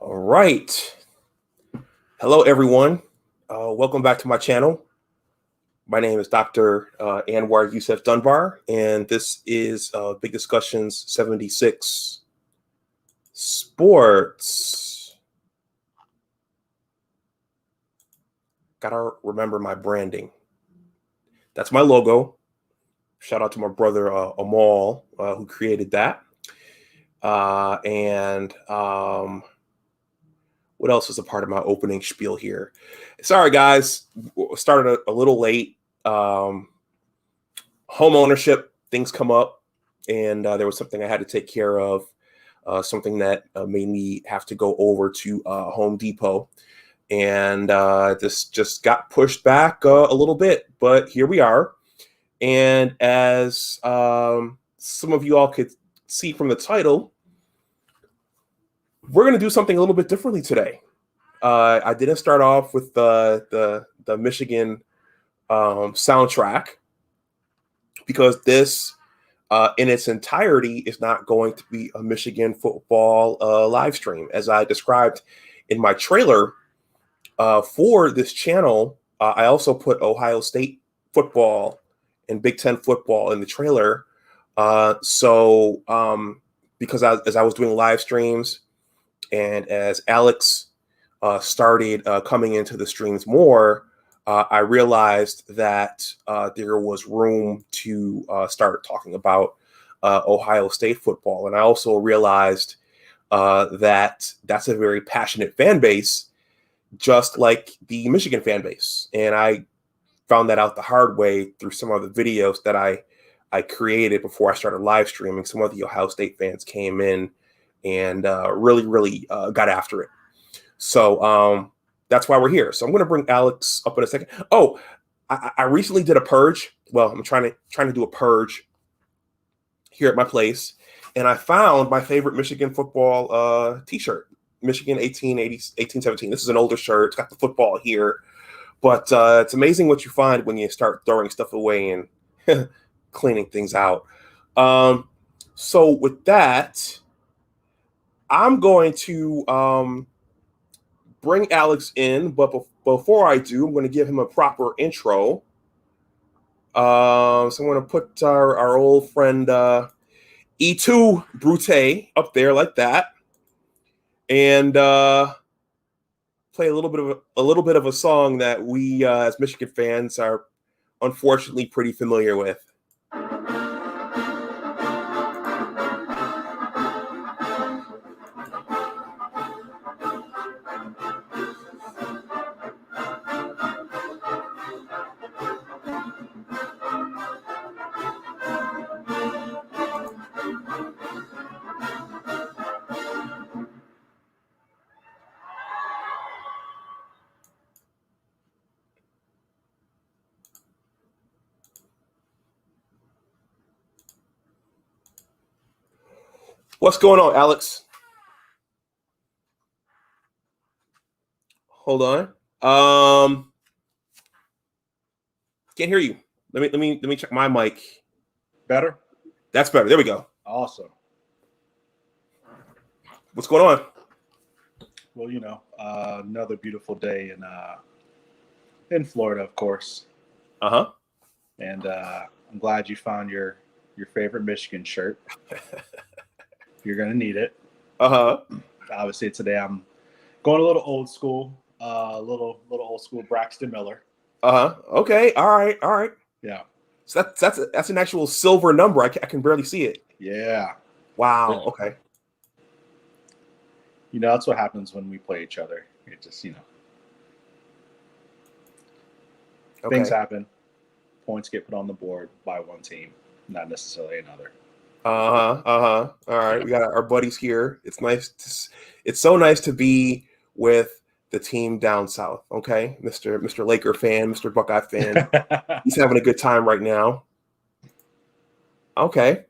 All right. Hello, everyone. Welcome back to my channel. My name is Dr. Anwar Youssef Dunbar, and this is Big Discussions 76 Sports. Gotta remember my branding. That's my logo. Shout out to my brother Amal, who created that. What else was a part of my opening spiel here? Sorry, guys. Started a little late. Home ownership, things come up, and there was something I had to take care of, something that made me have to go over to Home Depot. And this just got pushed back a little bit, but here we are. And as some of you all could see from the title, we're going to do something a little bit differently today. I didn't start off with the Michigan soundtrack because this, in its entirety, is not going to be a Michigan football live stream. As I described in my trailer for this channel, I also put Ohio State football and Big Ten football in the trailer. Because as I was doing live streams, and as Alex started coming into the streams more, I realized that there was room to start talking about Ohio State football. And I also realized that that's a very passionate fan base, just like the Michigan fan base. And I found that out the hard way through some of the videos that I created before I started live streaming. Some of the Ohio State fans came in and really got after it. So that's why we're here. So I'm going to bring Alex up in a second. Oh, I recently did a purge. Well, I'm trying to do a purge here at my place, and I found my favorite Michigan football T-shirt, Michigan 1817. This is an older shirt. It's got the football here, but it's amazing what you find when you start throwing stuff away and cleaning things out. So with that, I'm going to bring Alex in, but before I do, I'm going to give him a proper intro. So I'm going to put our old friend E2 Brute up there like that, and play a little bit of a song that we as Michigan fans are unfortunately pretty familiar with. What's going on, Alex? Hold on. Can't hear you. Let me check my mic. Better? That's better. There we go. Awesome. What's going on? Well, another beautiful day in Florida, of course. Uh-huh. And I'm glad you found your favorite Michigan shirt. You're gonna need it. Uh-huh. Obviously, today I'm going a little old school, little old school Braxton Miller. Uh-huh. Okay. All right. Yeah. So that's an actual silver number. I can barely see it. Yeah. Wow. Okay. That's what happens when we play each other. It just, Okay. Things happen. Points get put on the board by one team, not necessarily another. All right. We got our buddies here. It's nice. It's so nice to be with the team down south. Okay, Mr. Laker fan, Mr. Buckeye fan. He's having a good time right now. Okay.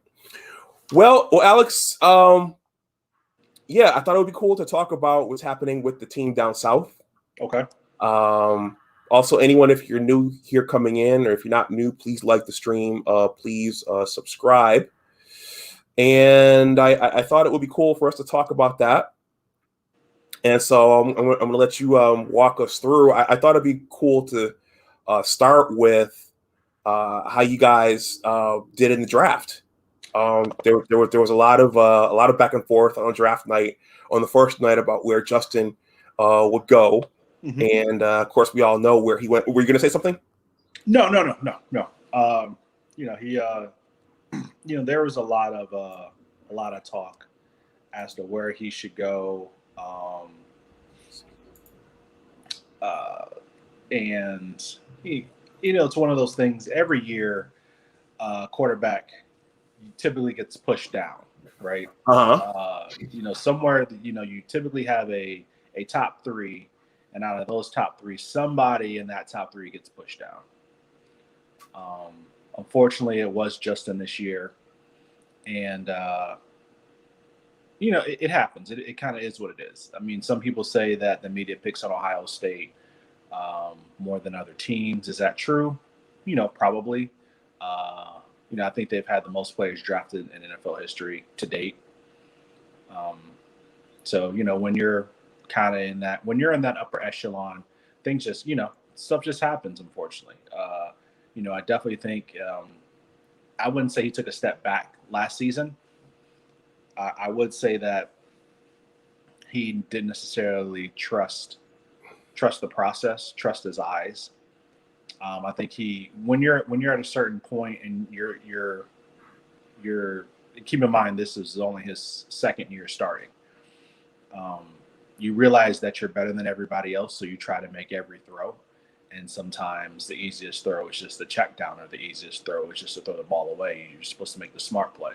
Well, Alex. Yeah, I thought it would be cool to talk about what's happening with the team down south. Okay. Also, anyone, if you're new here coming in, or if you're not new, please like the stream. Please subscribe. And I thought it would be cool for us to talk about that. And so I'm going to let you walk us through. I thought it'd be cool to start with how you guys did in the draft. There was a lot of back and forth on draft night on the first night about where Justin would go, and of course we all know where he went. Were you going to say something? No. He there was a lot of talk as to where he should go. And he, it's one of those things every year, quarterback typically gets pushed down, right? Somewhere, you typically have a top three, and out of those top three, somebody in that top three gets pushed down. Unfortunately, it was Justin this year, and it happens. It kind of is what it is. I mean, some people say that the media picks on Ohio State more than other teams. Is that true? Probably. I think they've had the most players drafted in NFL history to date. So when you're kind of when you're in that upper echelon, things just stuff just happens. Unfortunately, I definitely think I wouldn't say he took a step back last season. I would say that he didn't necessarily trust the process, trust his eyes. I think when you're at a certain point and you're keep in mind this is only his second year starting. You realize that you're better than everybody else, so you try to make every throw. And sometimes the easiest throw is just the check down, or the easiest throw is just to throw the ball away. You're supposed to make the smart play.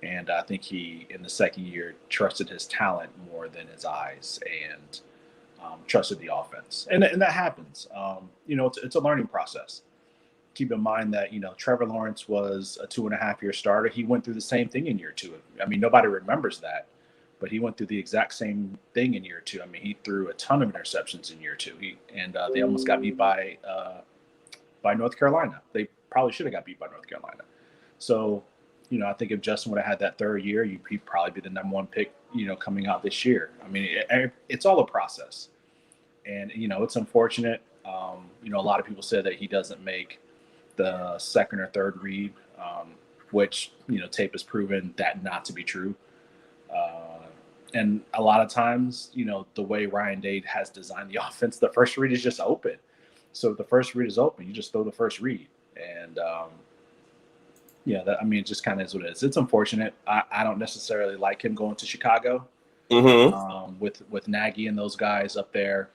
And I think he, in the second year, trusted his talent more than his eyes, and trusted the offense. And that happens. It's a learning process. Keep in mind that, Trevor Lawrence was a 2.5-year starter. He went through the same thing in year two. I mean, nobody remembers that, but he went through the exact same thing in year two. I mean, he threw a ton of interceptions in year two. They almost got beat by North Carolina. They probably should have got beat by North Carolina. So, I think if Justin would have had that third year, he'd probably be the number one pick, coming out this year. I mean, it's all a process. And, it's unfortunate. A lot of people say that he doesn't make the second or third read, which, tape has proven that not to be true. And a lot of times, the way Ryan Day has designed the offense, the first read is just open. So if the first read is open, you just throw the first read. And, it just kind of is what it is. It's unfortunate. I don't necessarily like him going to Chicago with Nagy and those guys up there.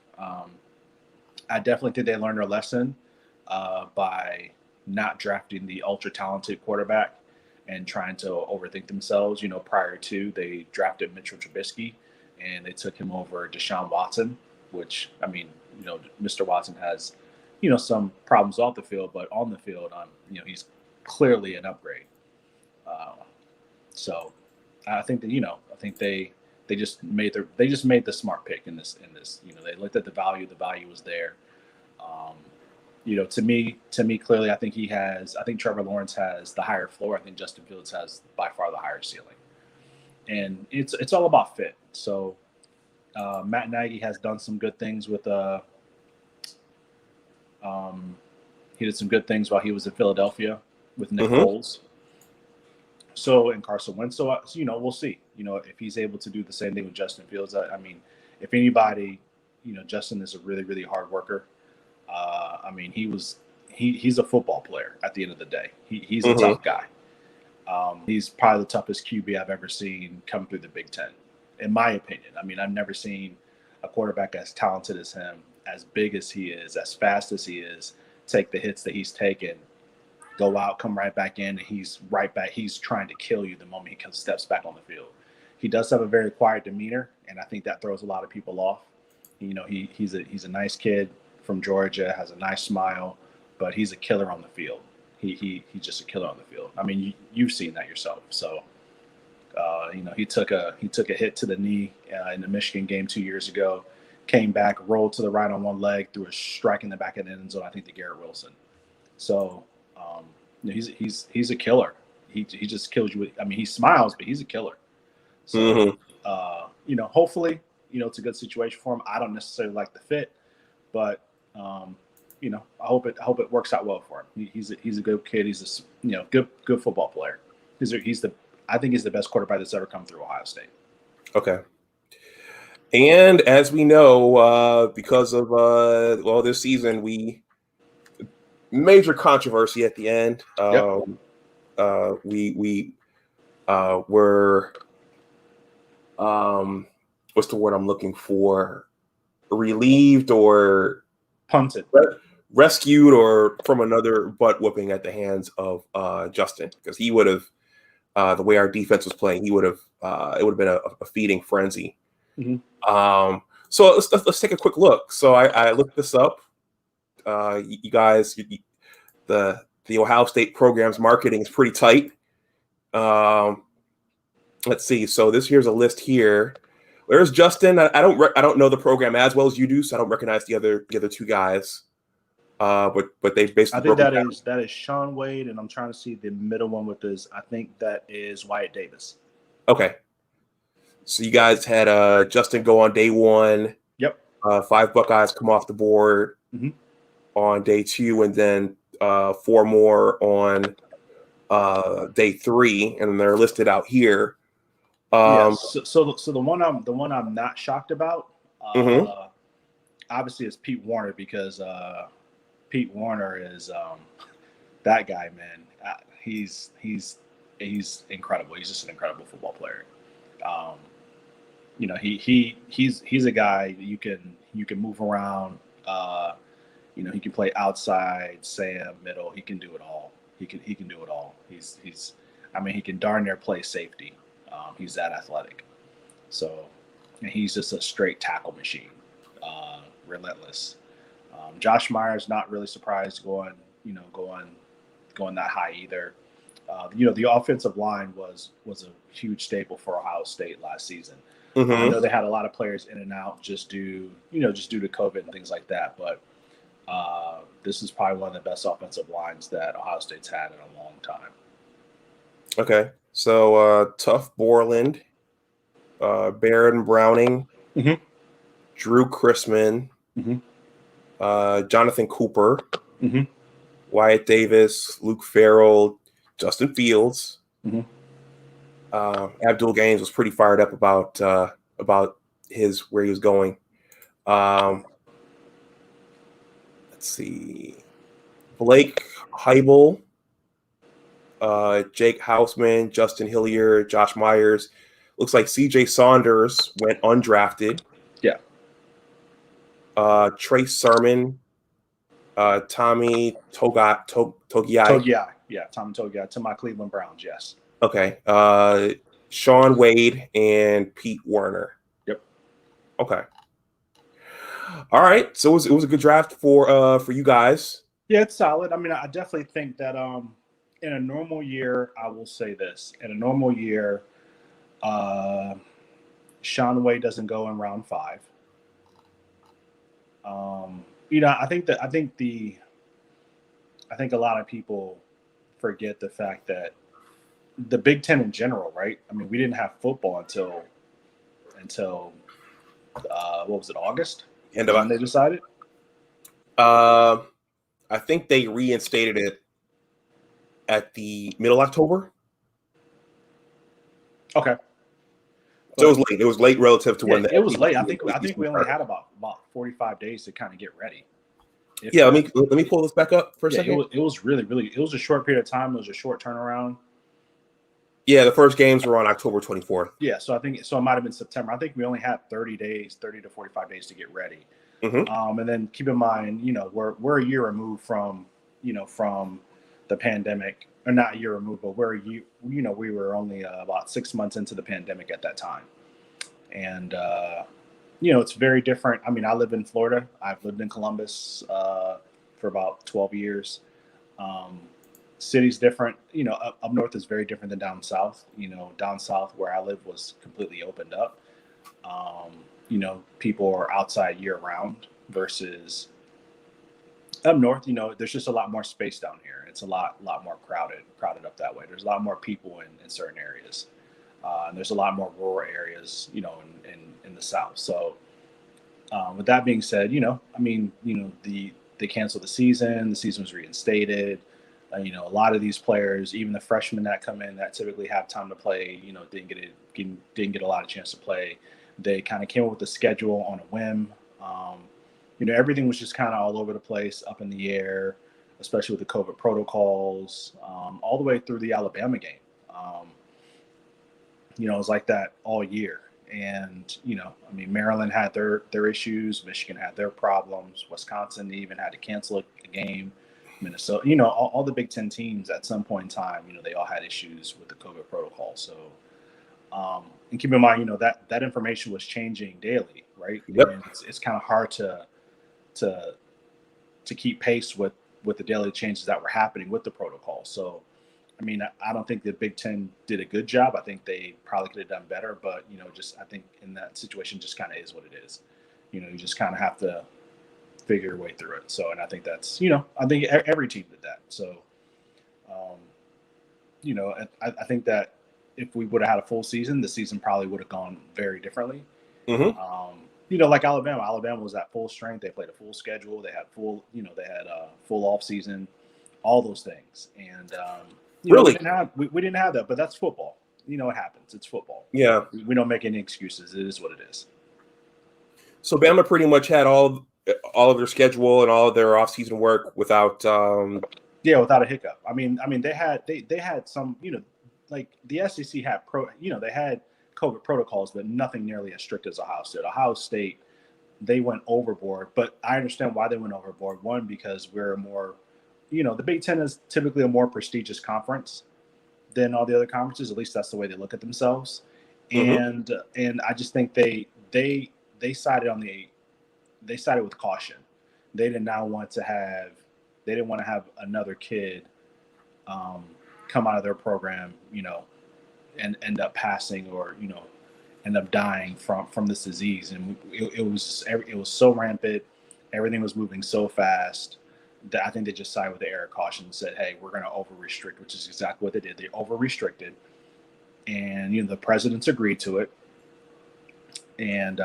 I definitely think they learned their lesson by not drafting the ultra talented quarterback and trying to overthink themselves. Prior to, they drafted Mitchell Trubisky and they took him over Deshaun Watson, which, I mean, Mr. Watson has, some problems off the field, but on the field, he's clearly an upgrade. So I think that, they just made the smart pick in this. They looked at the value was there. To me, clearly, I think Trevor Lawrence has the higher floor. I think Justin Fields has by far the higher ceiling, and it's all about fit. So Matt Nagy has done some good things with he did some good things while he was in Philadelphia with Nick Foles. So, and Carson Wentz. So, we'll see. If he's able to do the same thing with Justin Fields. I mean, if anybody, Justin is a really, really hard worker. He's a football player at the end of the day. He's a tough guy. He's probably the toughest QB I've ever seen come through the Big Ten, in my opinion. I mean, I've never seen a quarterback as talented as him, as big as he is, as fast as he is, take the hits that he's taken, go out, come right back in, and he's right back. He's trying to kill you the moment he steps back on the field. He does have a very quiet demeanor, and I think that throws a lot of people off. He's a nice kid from Georgia, has a nice smile, but he's a killer on the field. He's just a killer on the field. I mean, you've seen that yourself. So, he took a hit to the knee in the Michigan game 2 years ago, came back, rolled to the right on one leg, threw a strike in the back of the end zone, I think, to Garrett Wilson. So, he's a killer. He just kills you with, he smiles, but he's a killer. So, hopefully, it's a good situation for him. I don't necessarily like the fit, but I hope it works out well for him. He's a good kid. He's a good football player. I think he's the best quarterback that's ever come through Ohio State. Okay. And as we know, because of this season, major controversy at the end. We were what's the word I'm looking for? Relieved or punted, rescued, or from another butt whooping at the hands of Justin, because he would have the way our defense was playing, it would have been a feeding frenzy. Mm-hmm. So let's take a quick look. So I looked this up. You guys, the Ohio State program's marketing is pretty tight. Let's see. So here's a list here. There's Justin. I don't know the program as well as you do, so I don't recognize the other two guys. But they basically. I think that is Sean Wade, and I'm trying to see the middle one with his. I think that is Wyatt Davis. Okay. So you guys had Justin go on day one. Yep. 5 Buckeyes come off the board on day 2, and then 4 more on day 3, and they're listed out here. So the one I'm not shocked about, obviously, is Pete Warner, because Pete Warner is that guy, man. He's incredible. He's just an incredible football player. He's a guy that you can move around. He can play outside, Sam, middle. He can do it all. He can do it all. He can darn near play safety. He's that athletic. So, and he's just a straight tackle machine, relentless. Josh Myers, not really surprised going that high either. The offensive line was a huge staple for Ohio State last season. I know they had a lot of players in and out just due to COVID and things like that. But this is probably one of the best offensive lines that Ohio State's had in a long time. Okay. So Tough Borland, Barron Browning, Drew Chrisman, Jonathan Cooper, Wyatt Davis, Luke Farrell, Justin Fields. Abdul Gaines was pretty fired up about where he was going. Let's see. Blake Heibel, Jake Hausman, Justin Hillier, Josh Myers. Looks like CJ Saunders went undrafted. Yeah. Trace Sermon, Tommy Togiai. Yeah, Tommy Togiai to my Cleveland Browns, yes. Okay. Sean Wade and Pete Werner. Yep. Okay. All right. So it was a good draft for you guys. Yeah, it's solid. I definitely think that in a normal year, I will say this. In a normal year, Sean Wade doesn't go in round 5. I think a lot of people forget the fact that the Big Ten in general, right? We didn't have football until what was it, August? End of when they decided. I think they reinstated it at the middle of October. Okay. So it was late. It was late relative to when it was late. I think we only had about 45 days to kind of get ready. Let me pull this back up for a second. It was really, it was a short period of time. It was a short turnaround. Yeah, the first games were on October 24th. Yeah, so it might have been September. I think we only had 30 to 45 days to get ready. And then keep in mind, we're a year removed from the pandemic, or not a year removed, but we were only about 6 months into the pandemic at that time. And, it's very different. I live in Florida. I've lived in Columbus for about 12 years. City's different. Up north is very different than down south. Down south where I live was completely opened up. People are outside year round versus up north. There's just a lot more space down here. It's a lot more crowded up that way. There's a lot more people in certain areas. And there's a lot more rural areas, in the South. So with that being said, they canceled the season. The season was reinstated. A lot of these players, even the freshmen that come in that typically have time to play, didn't get a lot of chance to play. They kind of came up with the schedule on a whim. Everything was just kind of all over the place, up in the air, especially with the COVID protocols, all the way through the Alabama game. It was like that all year. And, Maryland had their issues. Michigan had their problems. Wisconsin even had to cancel a game. Minnesota, all the Big Ten teams at some point in time, they all had issues with the COVID protocol. So, and keep in mind, that information was changing daily, right? Yep. And it's kind of hard to keep pace with the daily changes that were happening with the protocol. So, I don't think the Big Ten did a good job. I think they probably could have done better, but I think in that situation, just kind of is what it is. You just kind of have to figure your way through it. So, and I think that's, I think every team did that. So, I think that if we would have had a full season, the season probably would have gone very differently. Mm-hmm. Like Alabama was at full strength. They played a full schedule. They had full off season, all those things. And, really, we didn't have that, but that's football. It happens. It's football. Yeah. We don't make any excuses. It is what it is. So Bama pretty much had all of their schedule and all of their off-season work without without a hiccup. They had some, like the SEC had they had COVID protocols, but nothing nearly as strict as Ohio State. Ohio State, they went overboard, but I understand why they went overboard. One, because we're more, the Big Ten is typically a more prestigious conference than all the other conferences. At least that's the way they look at themselves. Mm-hmm. And I just think they sided with caution. They didn't want to have another kid come out of their program, and end up passing or, end up dying from this disease. And it was so rampant. Everything was moving so fast that I think they just sided with the air of caution and said, hey, we're going to over-restrict, which is exactly what they did. They over-restricted. And, the presidents agreed to it. And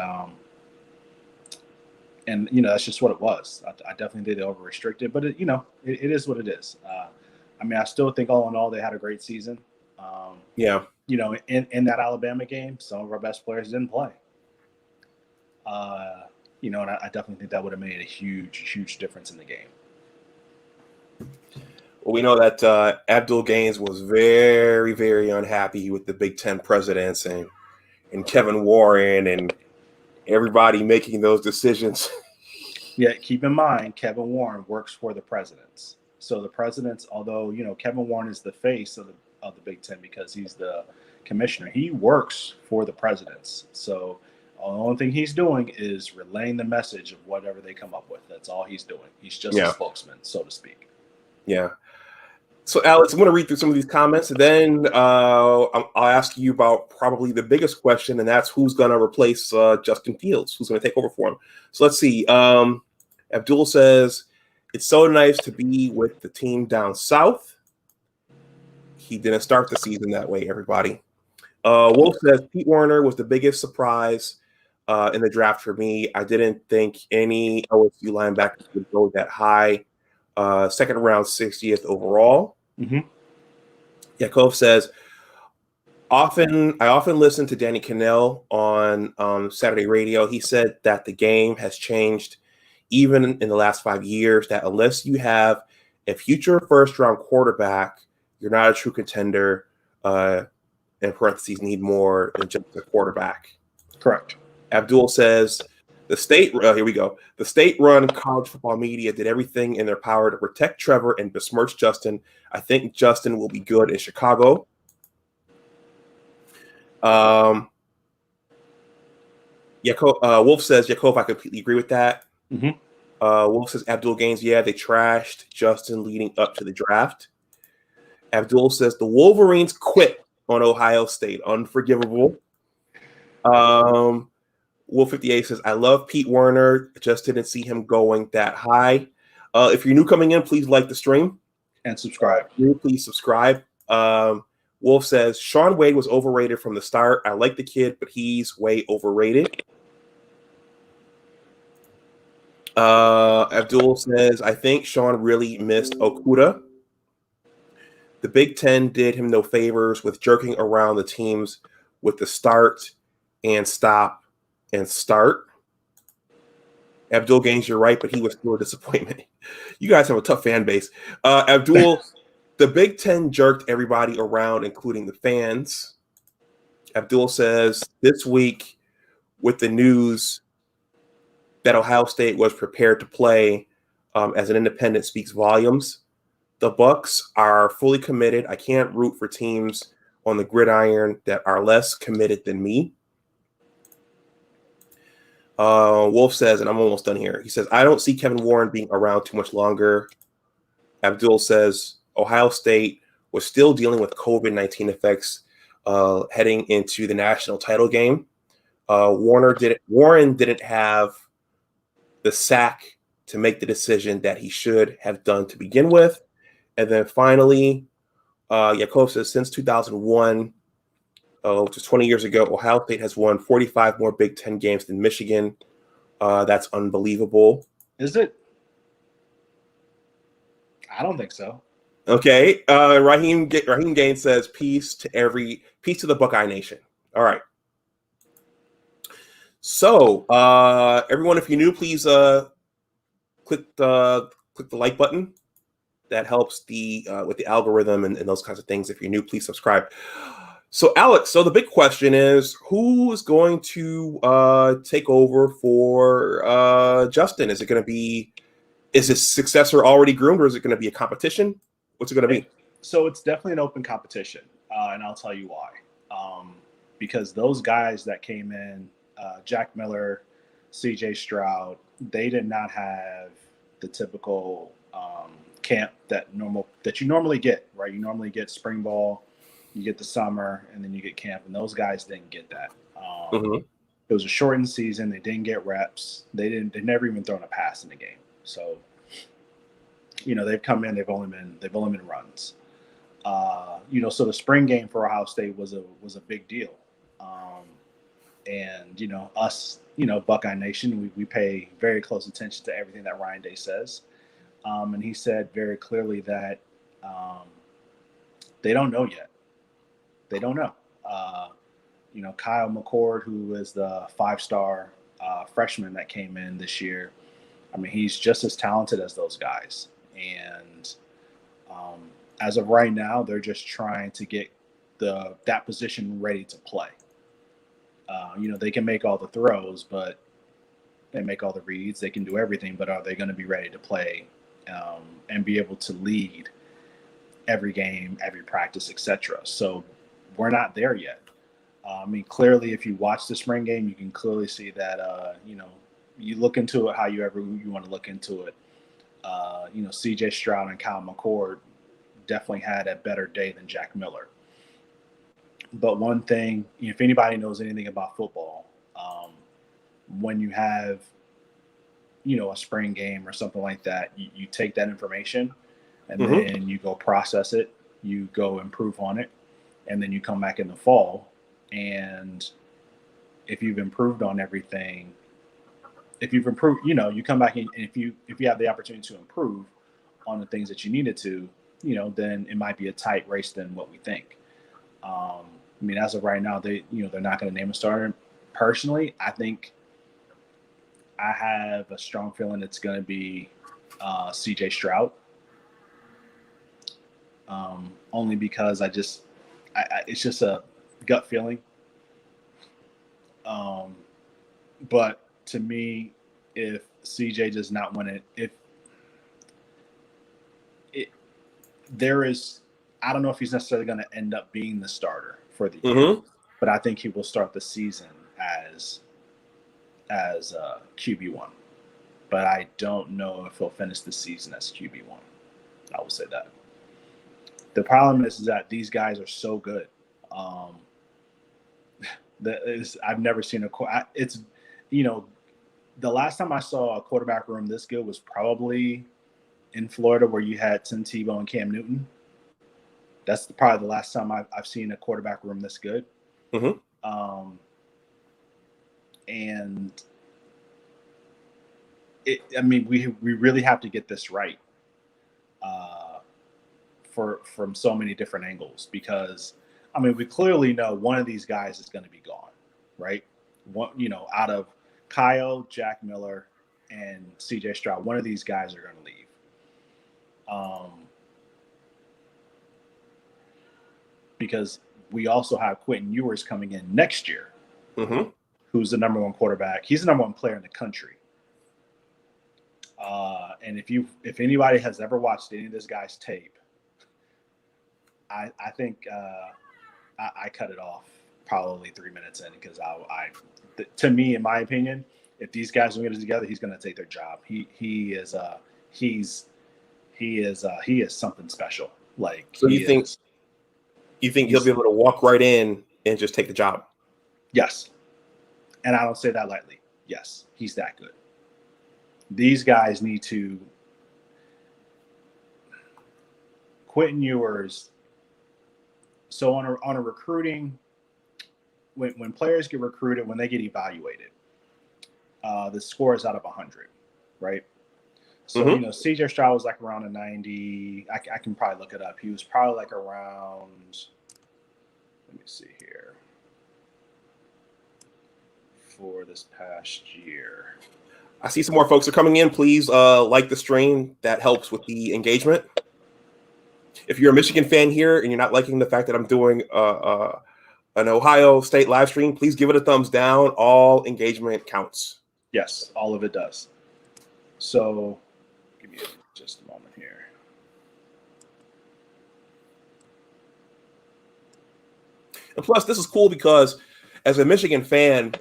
that's just what it was. I definitely think they over-restricted, but it is what it is. I still think all in all, they had a great season. In that Alabama game, some of our best players didn't play. And I definitely think that would have made a huge, huge difference in the game. Well, we know that Abdul Gaines was very, very unhappy with the Big Ten presidents and Kevin Warren and everybody making those decisions. Yeah, keep in mind, Kevin Warren works for the presidents. So the presidents, although, Kevin Warren is the face of the Big Ten because he's the commissioner, he works for the presidents. So the only thing he's doing is relaying the message of whatever they come up with. That's all he's doing. He's just a spokesman, so to speak. Yeah. So, Alex, I'm going to read through some of these comments, and then I'll ask you about probably the biggest question, and that's who's going to replace Justin Fields, who's going to take over for him. So let's see. Abdul says, it's so nice to be with the team down south. He didn't start the season that way, everybody. Wolf says, Pete Werner was the biggest surprise in the draft for me. I didn't think any OSU linebackers would go that high. Second round, 60th overall. Mm-hmm. Yakov says, I often listen to Danny Cannell on Saturday radio. He said that the game has changed even in the last 5 years, that unless you have a future first-round quarterback, you're not a true contender. In parentheses, need more than just a quarterback. Correct. Abdul says, the state-run college football media did everything in their power to protect Trevor and besmirch Justin. I think Justin will be good in Chicago. Wolf says, Yakov, I completely agree with that. Mm-hmm. Wolf says, Abdul Gaines, they trashed Justin leading up to the draft. Abdul says, the Wolverines quit on Ohio State. Unforgivable. Wolf 58 says, I love Pete Werner. Just didn't see him going that high. If you're new coming in, please like the stream. And subscribe. Please subscribe. Wolf says Sean Wade was overrated from the start. I like the kid, but he's way overrated. Abdul says, I think Sean really missed Okuda. The Big Ten did him no favors with jerking around the teams with the start and stop and start. Abdul Gaines, you're right, but he was still a disappointment. You guys have a tough fan base. Abdul, the Big Ten jerked everybody around, including the fans. Abdul says, this week with the news that Ohio State was prepared to play as an independent speaks volumes. The Bucks are fully committed. I can't root for teams on the gridiron that are less committed than me. Wolf says, and I'm almost done here. He says, I don't see Kevin Warren being around too much longer. Abdul says, Ohio State was still dealing with COVID-19 effects heading into the national title game. Warren didn't have the sack to make the decision that he should have done to begin with. And then finally, Yakov says, since 2001, which is 20 years ago, Ohio State has won 45 more Big Ten games than Michigan. That's unbelievable. Is it? I don't think so. Okay. Raheem Gaines says, peace to the Buckeye Nation. All right. So, everyone, if you're new, please click the like button. That helps with the algorithm and those kinds of things. If you're new, please subscribe. So, Alex, so the big question is, who is going to take over for Justin? Is his successor already groomed, or is it going to be a competition? What's it going to be? So it's definitely an open competition, and I'll tell you why. Because those guys that came in, Jack Miller, CJ Stroud, they did not have the typical camp that you normally get, right? You normally get spring ball, you get the summer, and then you get camp, and those guys didn't get that. It was a shortened season. They didn't get reps. They never even thrown a pass in the game. So, they've come in. They've only been runs. So the spring game for Ohio State was a big deal. And us, Buckeye Nation, we pay very close attention to everything that Ryan Day says. And he said very clearly that they don't know yet. They don't know. Kyle Mccord, who is the 5-star freshman that came in this year, I mean, he's just as talented as those guys. And as of right now, they're just trying to get that position ready to play. They can make all the throws, but they make all the reads. They can do everything, but are they going to be ready to play and be able to lead every game, every practice, etc.? So we're not there yet. Clearly, if you watch the spring game, you can clearly see that, you look into it however you want to look into it. CJ Stroud and Kyle McCord definitely had a better day than Jack Miller. But one thing, if anybody knows anything about football, when you have, a spring game or something like that, you take that information and then you go process it, you go improve on it, and then you come back in the fall. And if you've improved on everything, you come back in, and if you have the opportunity to improve on the things that you needed to, then it might be a tight race than what we think. As of right now, they're not going to name a starter. Personally, I think I have a strong feeling it's going to be CJ Stroud. Only because it's just a gut feeling. But to me, if CJ does not win it, I don't know if he's necessarily going to end up being the starter for the year, but I think he will start the season as QB1. But I don't know if he'll finish the season as QB1. I will say that. The problem is that these guys are so good. I've never seen the last time I saw a quarterback room this good was probably in Florida, where you had Tim Tebow and Cam Newton. That's probably the last time I've seen a quarterback room this good. Mm-hmm. And we really have to get this right from so many different angles, because we clearly know one of these guys is going to be gone, right? Out of Kyle, Jack Miller, and CJ Stroud, one of these guys are going to leave. Because we also have Quentin Ewers coming in next year, Mm-hmm. who's the number one quarterback. He's the number one player in the country. And if anybody has ever watched any of this guy's tape, I think I cut it off probably 3 minutes in, because to me, in my opinion, if these guys don't get it together, he's going to take their job. He is something special. Like, so you think he'll be able to walk right in and just take the job? Yes. And I don't say that lightly. Yes, he's that good. These guys need to. Quentin Ewers. So on a recruiting, when players get recruited, when they get evaluated, the score is out of 100, right? So, Mm-hmm. CJ Stroud was like around a 90. I can probably look it up. He was probably like around, let me see here, for this past year. I see some more folks are coming in. Please like the stream. That helps with the engagement. If you're a Michigan fan here and you're not liking the fact that I'm doing an Ohio State live stream, please give it a thumbs down. All engagement counts. Yes, all of it does. So give me just a moment here. And plus, this is cool because as a Michigan fan,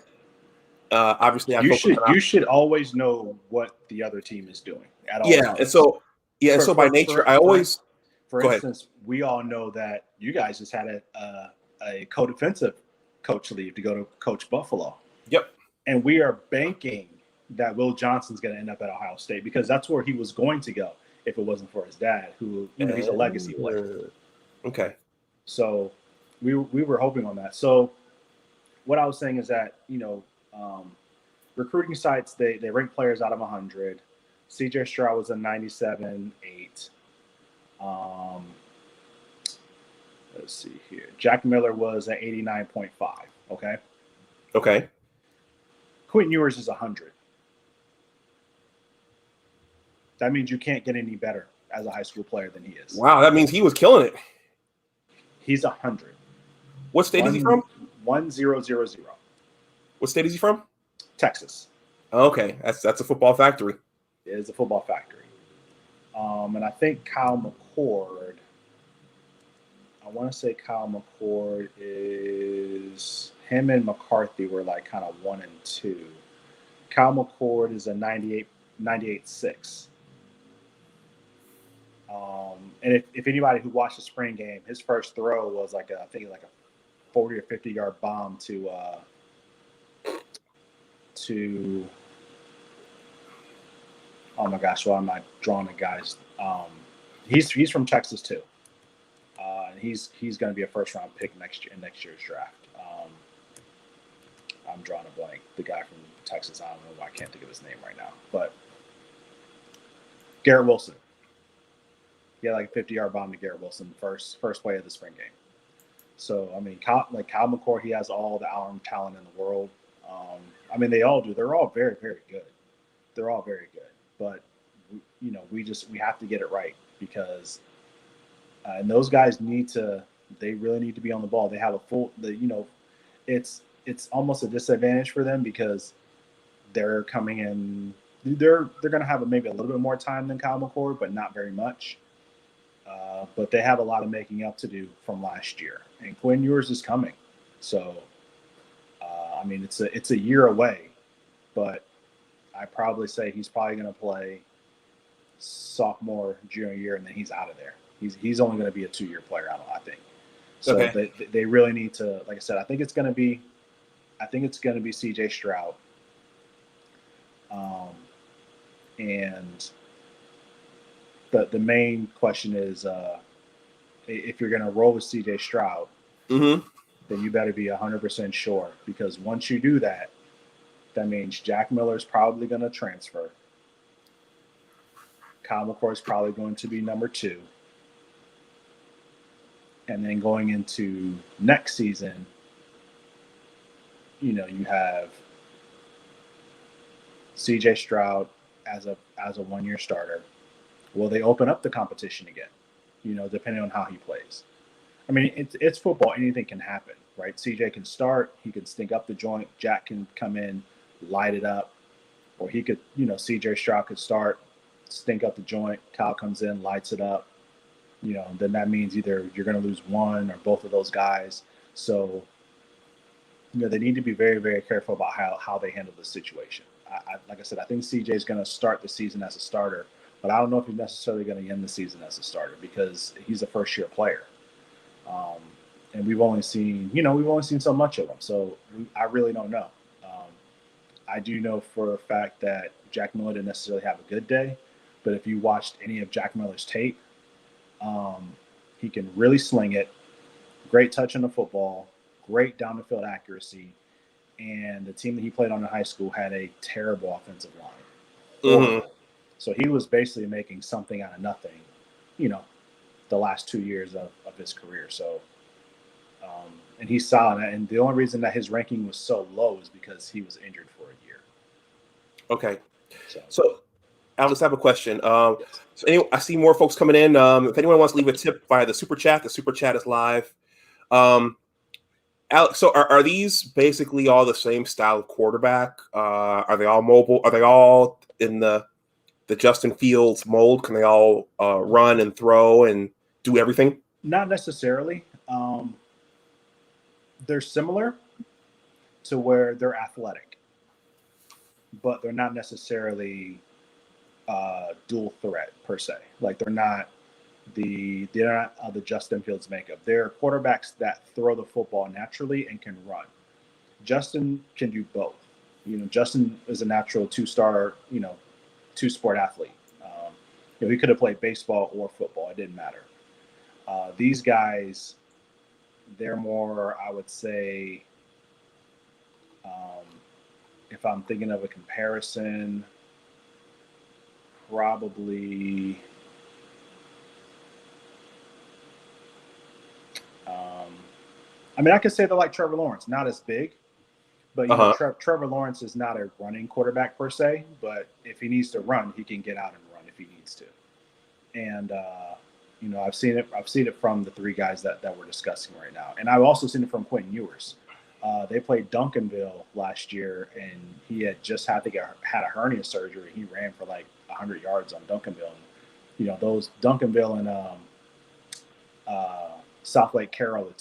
obviously you should always know what the other team is doing at all times. And so by nature, I always. For instance, we all know that you guys just had a co-defensive coach leave to go to coach Buffalo. Yep. And we are banking that Will Johnson's going to end up at Ohio State, because that's where he was going to go if it wasn't for his dad, who, he's a legacy player. Okay. So we were hoping on that. So what I was saying is that, recruiting sites, they rank players out of 100. CJ Stroud was a 97.8. Let's see here. Jack Miller was an 89.5. Okay. Okay. Quentin Ewers is 100. That means you can't get any better as a high school player than he is. Wow, that means he was killing it. He's 100. What state is he from? 1000. What state is he from? Texas. Okay, that's a football factory. It is a football factory. And I think Kyle Mccord, I want to say Kyle McCord is, him and McCarthy were like kind of 1 and 2. Kyle McCord is a 98.6. And if anybody who watched the spring game, his first throw was I think a 40 or 50 yard bomb to oh my gosh, why am I drawing the guys? He's from Texas too. And he's going to be a first round pick next year's draft. I'm drawing a blank. The guy from Texas, I don't know why I can't think of his name right now, but Garrett Wilson. He had like a 50-yard bomb to Garrett Wilson first play of the spring game. So Kyle McCord, he has all the arm talent in the world. They all do. They're all very, very good. They're all very good. But we have to get it right, because and those guys they really need to be on the ball. They have a full, it's almost a disadvantage for them, because they're coming in, they're going to have maybe a little bit more time than Kyle McCord, but not very much. But they have a lot of making up to do from last year, and Quinn Ewers is coming. So, it's a year away, but I probably say he's probably going to play sophomore, junior year, and then he's out of there. He's only going to be a 2-year player, I think. So okay. They really need to, like I said, I think it's going to be CJ Stroud. And the main question is if you're going to roll with CJ Stroud, Mm-hmm. then you better be 100% sure, because once you do that, that means Jack Miller's probably going to transfer. Kyle McCord is probably going to be number 2. And then going into next season, you have CJ Stroud as a 1-year starter. Will they open up the competition again? Depending on how he plays. I mean, it's football. Anything can happen, right? CJ can start. He can stink up the joint. Jack can come in, light it up. Or he could, CJ Stroud could start, stink up the joint. Kyle comes in, lights it up. Then that means either you're going to lose one or both of those guys. So, they need to be very, very careful about how they handle the situation. Like I said, I think CJ is going to start the season as a starter, but I don't know if he's necessarily going to end the season as a starter because he's a first-year player. And we've only seen so much of him. So I really don't know. I do know for a fact that Jack Miller didn't necessarily have a good day, but if you watched any of Jack Miller's tape, he can really sling it. Great touch on the football, great down the field accuracy, and the team that he played on in high school had a terrible offensive line. Mm-hmm. So he was basically making something out of nothing, the last 2 years of his career. So, and he's solid. And the only reason that his ranking was so low is because he was injured for a year. Okay. So Alex, I have a question. Yes. So anyway, I see more folks coming in. If anyone wants to leave a tip via the super chat is live. Alex, so are these basically all the same style of quarterback? Are they all mobile? Are they all in the Justin Fields mold? Can they all run and throw and do everything? Not necessarily. They're similar to where they're athletic, but they're not necessarily dual threat per se. Like they're not the Justin Fields makeup. They're quarterbacks that throw the football naturally and can run. Justin can do both. Justin is a natural 2-star, 2-sport athlete. He could have played baseball or football. It didn't matter. These guys, they're more, I would say, if I'm thinking of a comparison, probably I could say they're like Trevor Lawrence, not as big, but Trevor Lawrence is not a running quarterback per se, but if he needs to run, he can get out and run if he needs to. And I've seen it from the 3 guys that we're discussing right now, and I've also seen it from Quentin Ewers. They played Duncanville last year, and he had just had a hernia surgery. He ran for like 100 yards on Duncanville. And, those Duncanville and South Lake Carroll,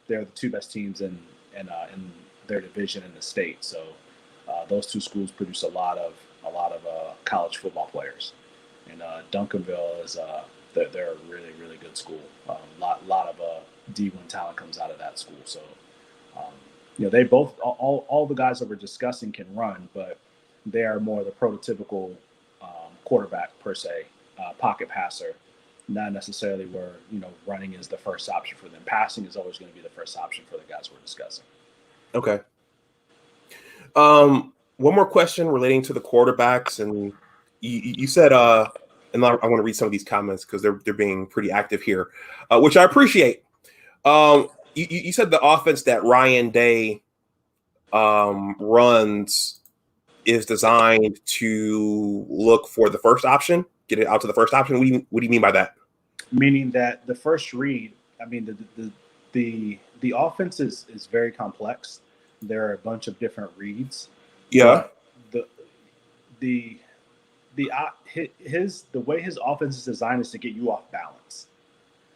they're the 2 best teams in their division in the state. So those 2 schools produce a lot of college football players. And Duncanville is they're a really, really good school. Lot of D1 talent comes out of that school. So they both all the guys that we're discussing can run, but they are more the prototypical quarterback per se, pocket passer. Not necessarily where running is the first option for them. Passing is always going to be the first option for the guys we're discussing. Okay. One more question relating to the quarterbacks, and you said, and I want to read some of these comments because they're being pretty active here, which I appreciate. You said the offense that Ryan Day runs is designed to look for the first option, get it out to the first option. What do you mean by that? Meaning that the first read, the offense is very complex. There are a bunch of different reads. Yeah. The way his offense is designed is to get you off balance.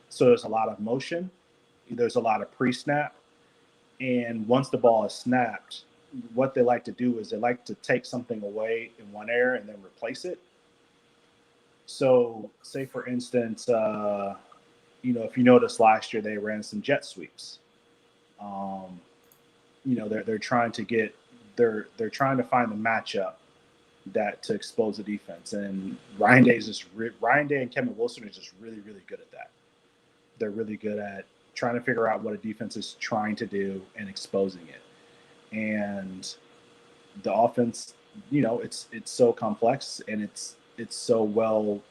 So there's a lot of motion. There's a lot of pre-snap. And once the ball is snapped, what they like to do is they like to take something away in one area and then replace it. So say, for instance, if you noticed last year, they ran some jet sweeps. They're trying to they're trying to find the matchup to expose the defense. And Ryan Day and Kevin Wilson are just really, really good at that. They're really good at trying to figure out what a defense is trying to do and exposing it. And the offense, it's so complex and it's so well,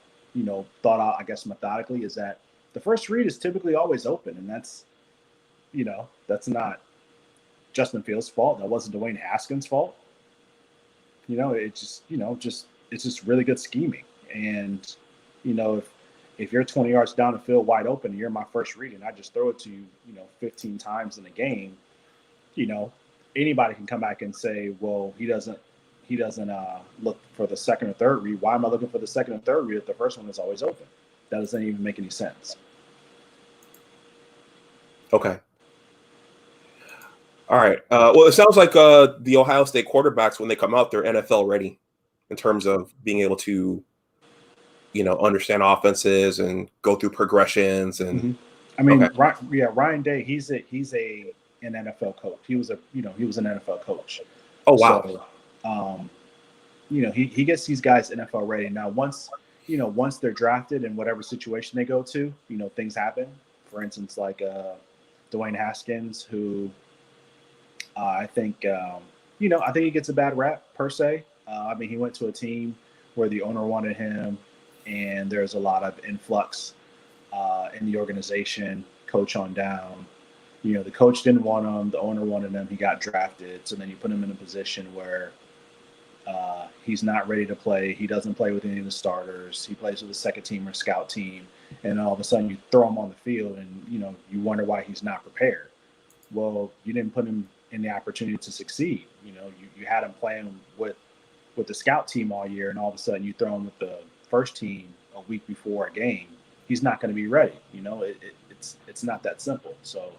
thought out, I guess, methodically, is that the first read is typically always open. And that's not Justin Fields' fault. That wasn't Dwayne Haskins' fault. It's just really good scheming. And, if you're 20 yards down the field wide open and you're my first read and I just throw it to you, 15 times in a game, anybody can come back and say, well, he doesn't look for the second or third read. Why am I looking for the second and third read if the first one is always open? That doesn't even make any sense. Okay. All right. Well, it sounds like the Ohio State quarterbacks, when they come out, they're NFL ready in terms of being able to, understand offenses and go through progressions. And mm-hmm. I mean, okay. Ryan Day, he's an NFL coach. He was an NFL coach. Oh, wow. So, he gets these guys NFL ready. Now, once they're drafted in whatever situation they go to, things happen. For instance, like Dwayne Haskins, who I think he gets a bad rap per se. I mean, he went to a team where the owner wanted him, and there's a lot of influx in the organization, coach on down. The coach didn't want him. The owner wanted him. He got drafted. So then you put him in a position where he's not ready to play. He doesn't play with any of the starters. He plays with the second team or scout team. And all of a sudden you throw him on the field and, you wonder why he's not prepared. Well, you didn't put him in the opportunity to succeed. You had him playing with the scout team all year, and all of a sudden you throw him with the first team a week before a game. He's not going to be ready. It's not that simple. So,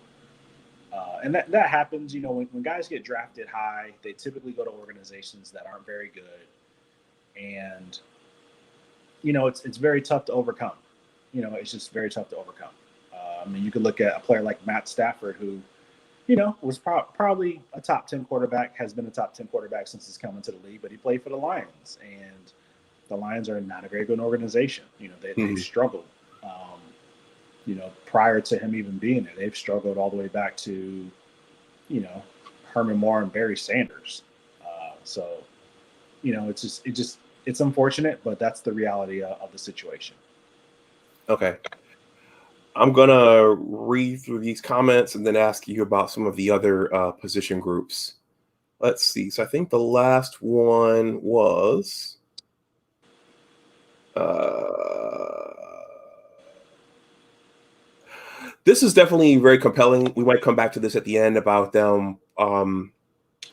and that happens, when guys get drafted high, they typically go to organizations that aren't very good. And, it's very tough to overcome. It's just very tough to overcome. I mean, you could look at a player like Matt Stafford, who, was probably a top 10 quarterback, has been a top 10 quarterback since he's come into the league, but he played for the Lions, and the Lions are not a very good organization. They've struggled. Prior to him even being there, they've struggled all the way back to, Herman Moore and Barry Sanders. So, it's unfortunate, but that's the reality of the situation. Okay. I'm going to read through these comments and then ask you about some of the other position groups. Let's see. So I think the last one was this is definitely very compelling. We might come back to this at the end about them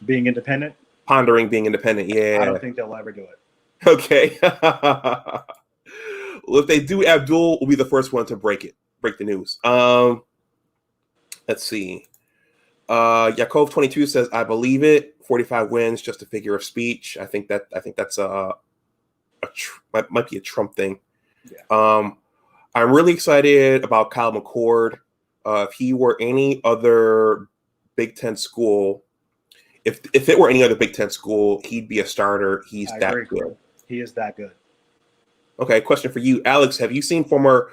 being independent. Pondering being independent. Yeah. I don't think they'll ever do it. Okay. Well, if they do, Abdul will be the first one to break the news. Let's see. Yakov 22 says, I believe it. 45 wins, just a figure of speech. I think that's might be a Trump thing. Yeah. I'm really excited about Kyle Mccord. If he were any other Big Ten school, if it were any other Big Ten school, he'd be a starter. He's that good. He is that good. Okay, question for you, Alex. Have you seen former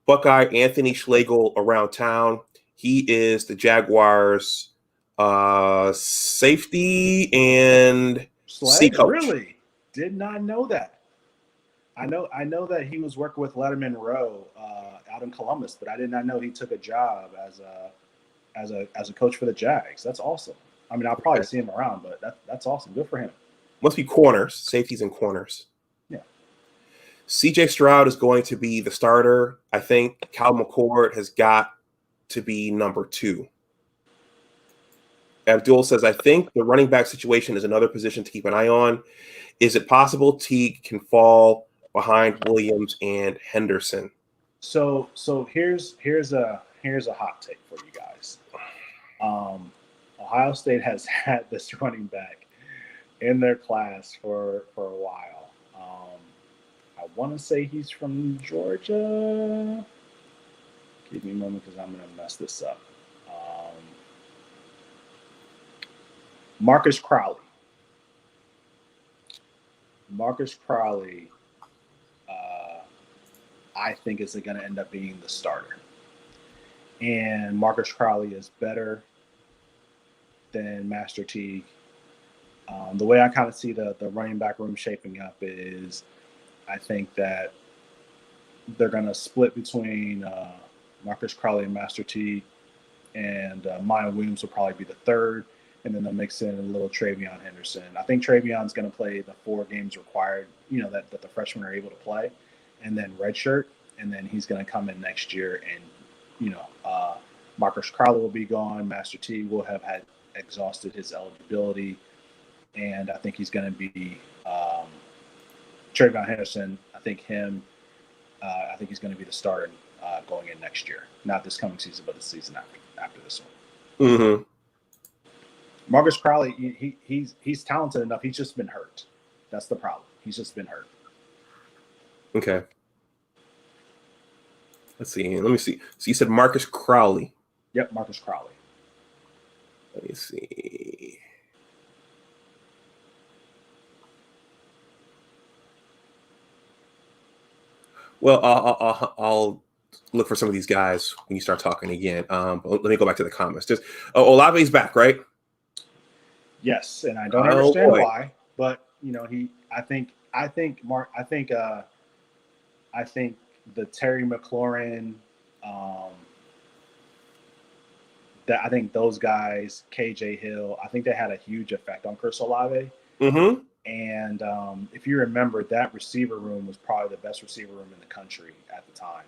Buckeye Anthony Schlegel around town? He is the Jaguars' safety and C coach. Really? Did not know that. I know that he was working with Letterman Rowe out in Columbus, but I did not know he took a job as a coach for the Jags. That's awesome. I mean, I'll probably see him around, but that's awesome. Good for him. Must be corners, safeties and corners. Yeah. CJ Stroud is going to be the starter. I think Kyle McCord has got to be number 2. Abdul says, I think the running back situation is another position to keep an eye on. Is it possible Teague can fall behind Williams and Henderson? So here's a hot take for you guys. Ohio State has had this running back in their class for a while. I want to say he's from Georgia. Give me a moment because I'm going to mess this up. Marcus Crowley. I think is going to end up being the starter. and Marcus Crowley is better than Master Teague. The way I kind of see the running back room shaping up is I think that they're going to split between Marcus Crowley and Master Teague, and Maya Williams will probably be the third, and then they'll mix in a little Travion Henderson. I think Travion's going to play the 4 games required, that the freshmen are able to play, and then redshirt, and then he's going to come in next year, and Marcus Crowley will be gone. Master Teague will have had exhausted his eligibility, and I think he's going to be Travion Henderson. I think he's going to be the starter going in next year. Not this coming season, but the season after this one. Mm-hmm. Marcus Crowley, he's talented enough. He's just been hurt. That's the problem. He's just been hurt. Okay. Let's see. Let me see. So you said Marcus Crowley. Yep, Marcus Crowley. Let me see. Well, I'll look for some of these guys when you start talking again. But let me go back to the comments. Just Olave's back, right? Yes, and I don't understand why, but I think the Terry McLaurin, that I think those guys, KJ Hill, I think they had a huge effect on Chris Olave. Mm-hmm. And if you remember, that receiver room was probably the best receiver room in the country at the time.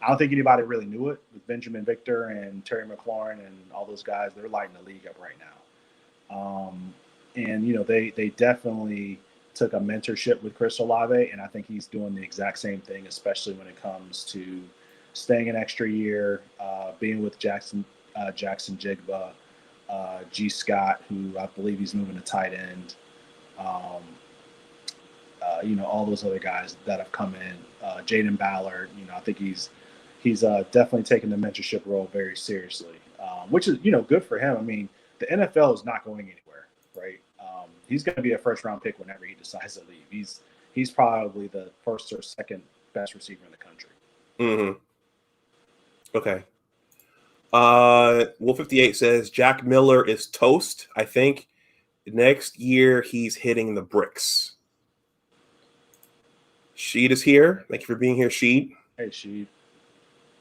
I don't think anybody really knew it. With Benjamin Victor and Terry McLaurin and all those guys, they're lighting the league up right now. And they definitely took a mentorship with Chris Olave, and I think he's doing the exact same thing, especially when it comes to staying an extra year, being with Jackson Jigba, G. Scott, who I believe he's moving to tight end. All those other guys that have come in, Jaden Ballard, I think he's definitely taken the mentorship role very seriously, which is, good for him. I mean, the NFL is not going anywhere, right? He's going to be a first-round pick whenever he decides to leave. He's probably the first or second best receiver in the country. Mm-hmm. Okay. Wolf 58 says Jack Miller is toast. I think next year he's hitting the bricks. Sheed is here. Thank you for being here, Sheed. Hey, Sheed.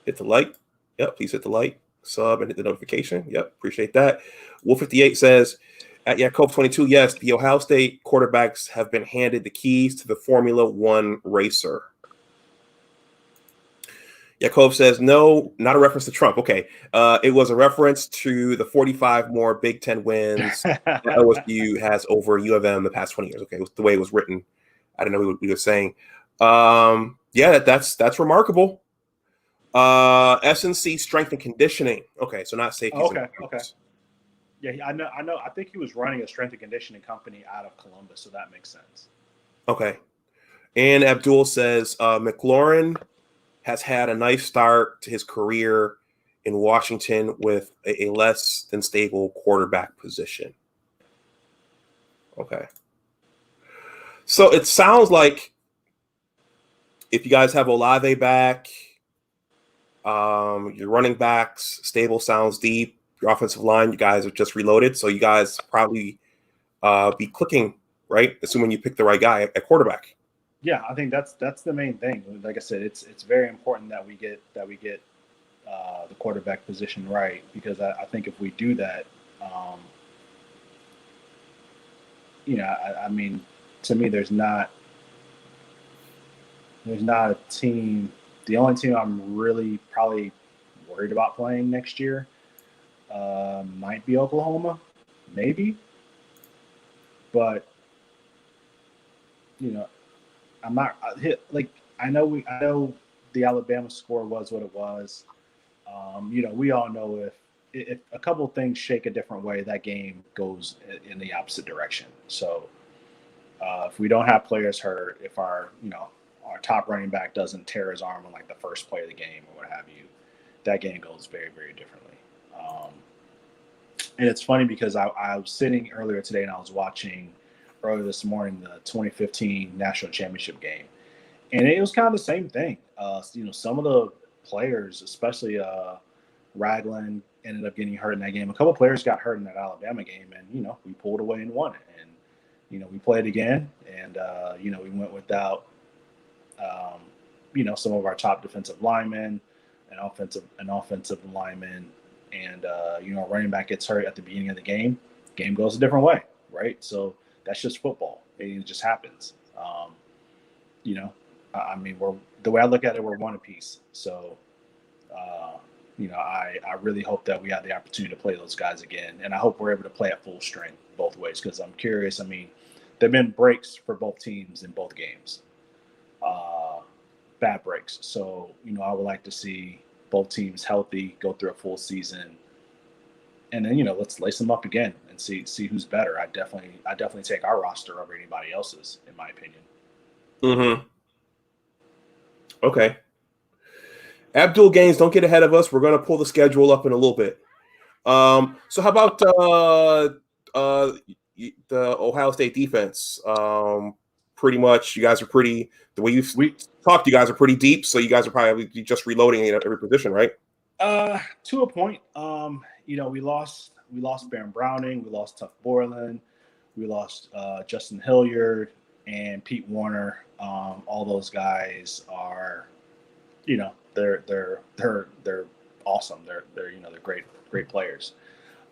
Hit the like. Yep, please hit the like, sub, and hit the notification. Yep, appreciate that. Wolf 58 says, at Yakov 22, yes, the Ohio State quarterbacks have been handed the keys to the Formula One racer. Yakov says, no, not a reference to Trump. Okay. It was a reference to the 45 more Big Ten wins that OSU has over U of M the past 20 years. Okay. It was the way it was written. I didn't know what we were saying. Yeah, that's remarkable. SNC strength and conditioning. Okay. So not safety. Okay. Yeah, I know. I think he was running a strength and conditioning company out of Columbus. So that makes sense. Okay. And Abdul says, McLaurin has had a nice start to his career in Washington with a less than stable quarterback position. Okay. So it sounds like if you guys have Olave back, your running backs, stable sounds deep, your offensive line, you guys are just reloaded. So you guys probably be clicking, right? Assuming you pick the right guy at quarterback. Yeah, I think that's the main thing. Like I said, it's very important that we get the quarterback position right, because I think if we do that, I mean, to me, there's not a team. The only team I'm really probably worried about playing next year might be Oklahoma, maybe, but I'm not I know the Alabama score was what it was. We all know if a couple things shake a different way, that game goes in the opposite direction. So if we don't have players hurt, if our top running back doesn't tear his arm on like the first play of the game or what have you, that game goes very, very differently. And it's funny because I was sitting earlier today and I was watching earlier this morning the 2015 national championship game, and it was kind of the same thing. Some of the players, especially Ragland ended up getting hurt in that game. A couple players got hurt in that Alabama game, and we pulled away and won it. And we played again, and we went without some of our top defensive linemen, an offensive lineman, and running back gets hurt at the beginning of the game. Game goes a different way, right? So that's just football. It just happens. I mean, the way I look at it, we're one apiece. So, I really hope that we have the opportunity to play those guys again, and I hope we're able to play at full strength both ways, because I'm curious. I mean, there've been breaks for both teams in both games, bad breaks. So, I would like to see both teams healthy, go through a full season, and then let's lace them up again and see who's better. I definitely take our roster over anybody else's, in my opinion. Mm-hmm. Okay. Abdul Gaines, don't get ahead of us. We're going to pull the schedule up in a little bit. So how about the Ohio State defense? Pretty much, you guys are pretty. The way you've talked, you guys are pretty deep. So you guys are probably just reloading at every position, right? To a point. We lost Baron Browning, we lost Tuff Borland, we lost Justin Hilliard and Pete Warner. All those guys are, they're awesome. They're great players.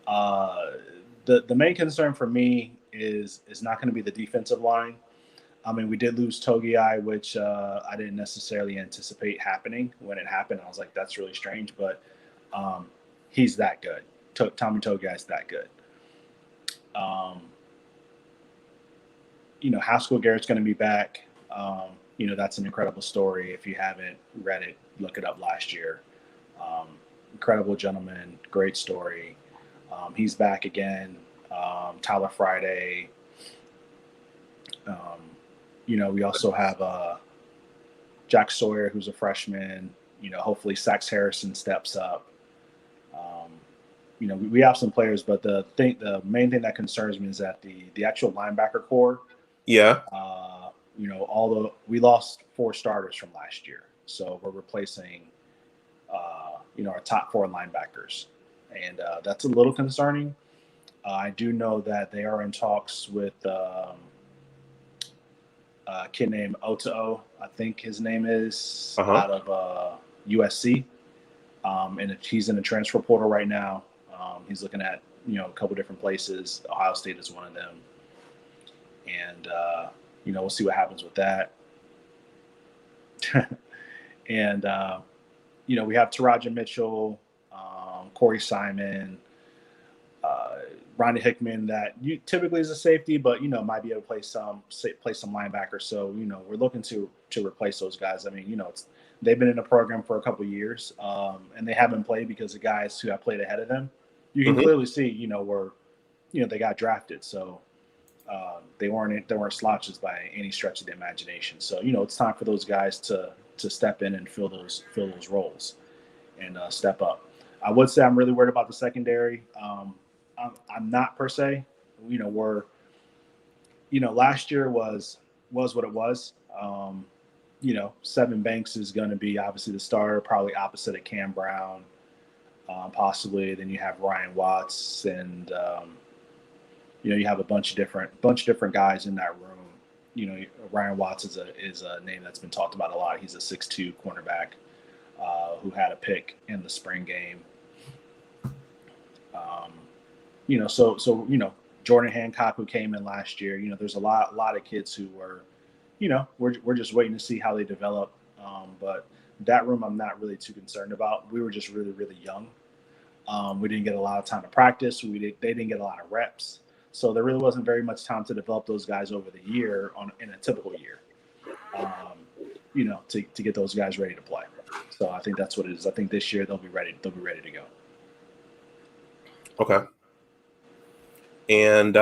The main concern for me is not going to be the defensive line. I mean, we did lose Togiai, which I didn't necessarily anticipate happening. When it happened, I was like, that's really strange, but he's that good. Tommy Togiai is that good. Haskell Garrett's going to be back. That's an incredible story. If you haven't read it, look it up last year. Incredible gentleman, great story. He's back again. Tyler Friday. We also have Jack Sawyer, who's a freshman. Hopefully Sax Harrison steps up. We have some players, but the main thing that concerns me is that the actual linebacker core. Yeah. Although we lost 4 starters from last year, so we're replacing, our top 4 linebackers, and that's a little concerning. I do know that they are in talks with a kid named Otoo, I think his name is, out of USC, and he's in the transfer portal right now. He's looking at a couple different places. Ohio State is one of them, and we'll see what happens with that. And we have Taraja Mitchell, Corey Simon, Ronnie Hickman, that typically is a safety, but might be able to play some linebacker. So we're looking to replace those guys. I mean, they've been in the program for a couple of years, and they haven't played because the guys who have played ahead of them, you can clearly see, where they got drafted. So they weren't slouches by any stretch of the imagination. So it's time for those guys to step in and fill those roles and step up. I would say I'm really worried about the secondary. I'm not per se. Last year was what it was. Seven Banks is going to be obviously the starter, probably opposite of Cam Brown, possibly. Then you have Ryan Watts, and you have a bunch of different guys in that room. Ryan Watts is a name that's been talked about a lot. He's a 6'2" cornerback who had a pick in the spring game. So Jordan Hancock, who came in last year. There's a lot of kids who were, we're just waiting to see how they develop. But that room, I'm not really too concerned about. We were just really, really young. We didn't get a lot of time to practice. They didn't get a lot of reps. So there really wasn't very much time to develop those guys over the year in a typical year, to get those guys ready to play. So I think that's what it is. I think this year they'll be ready to go. Okay. And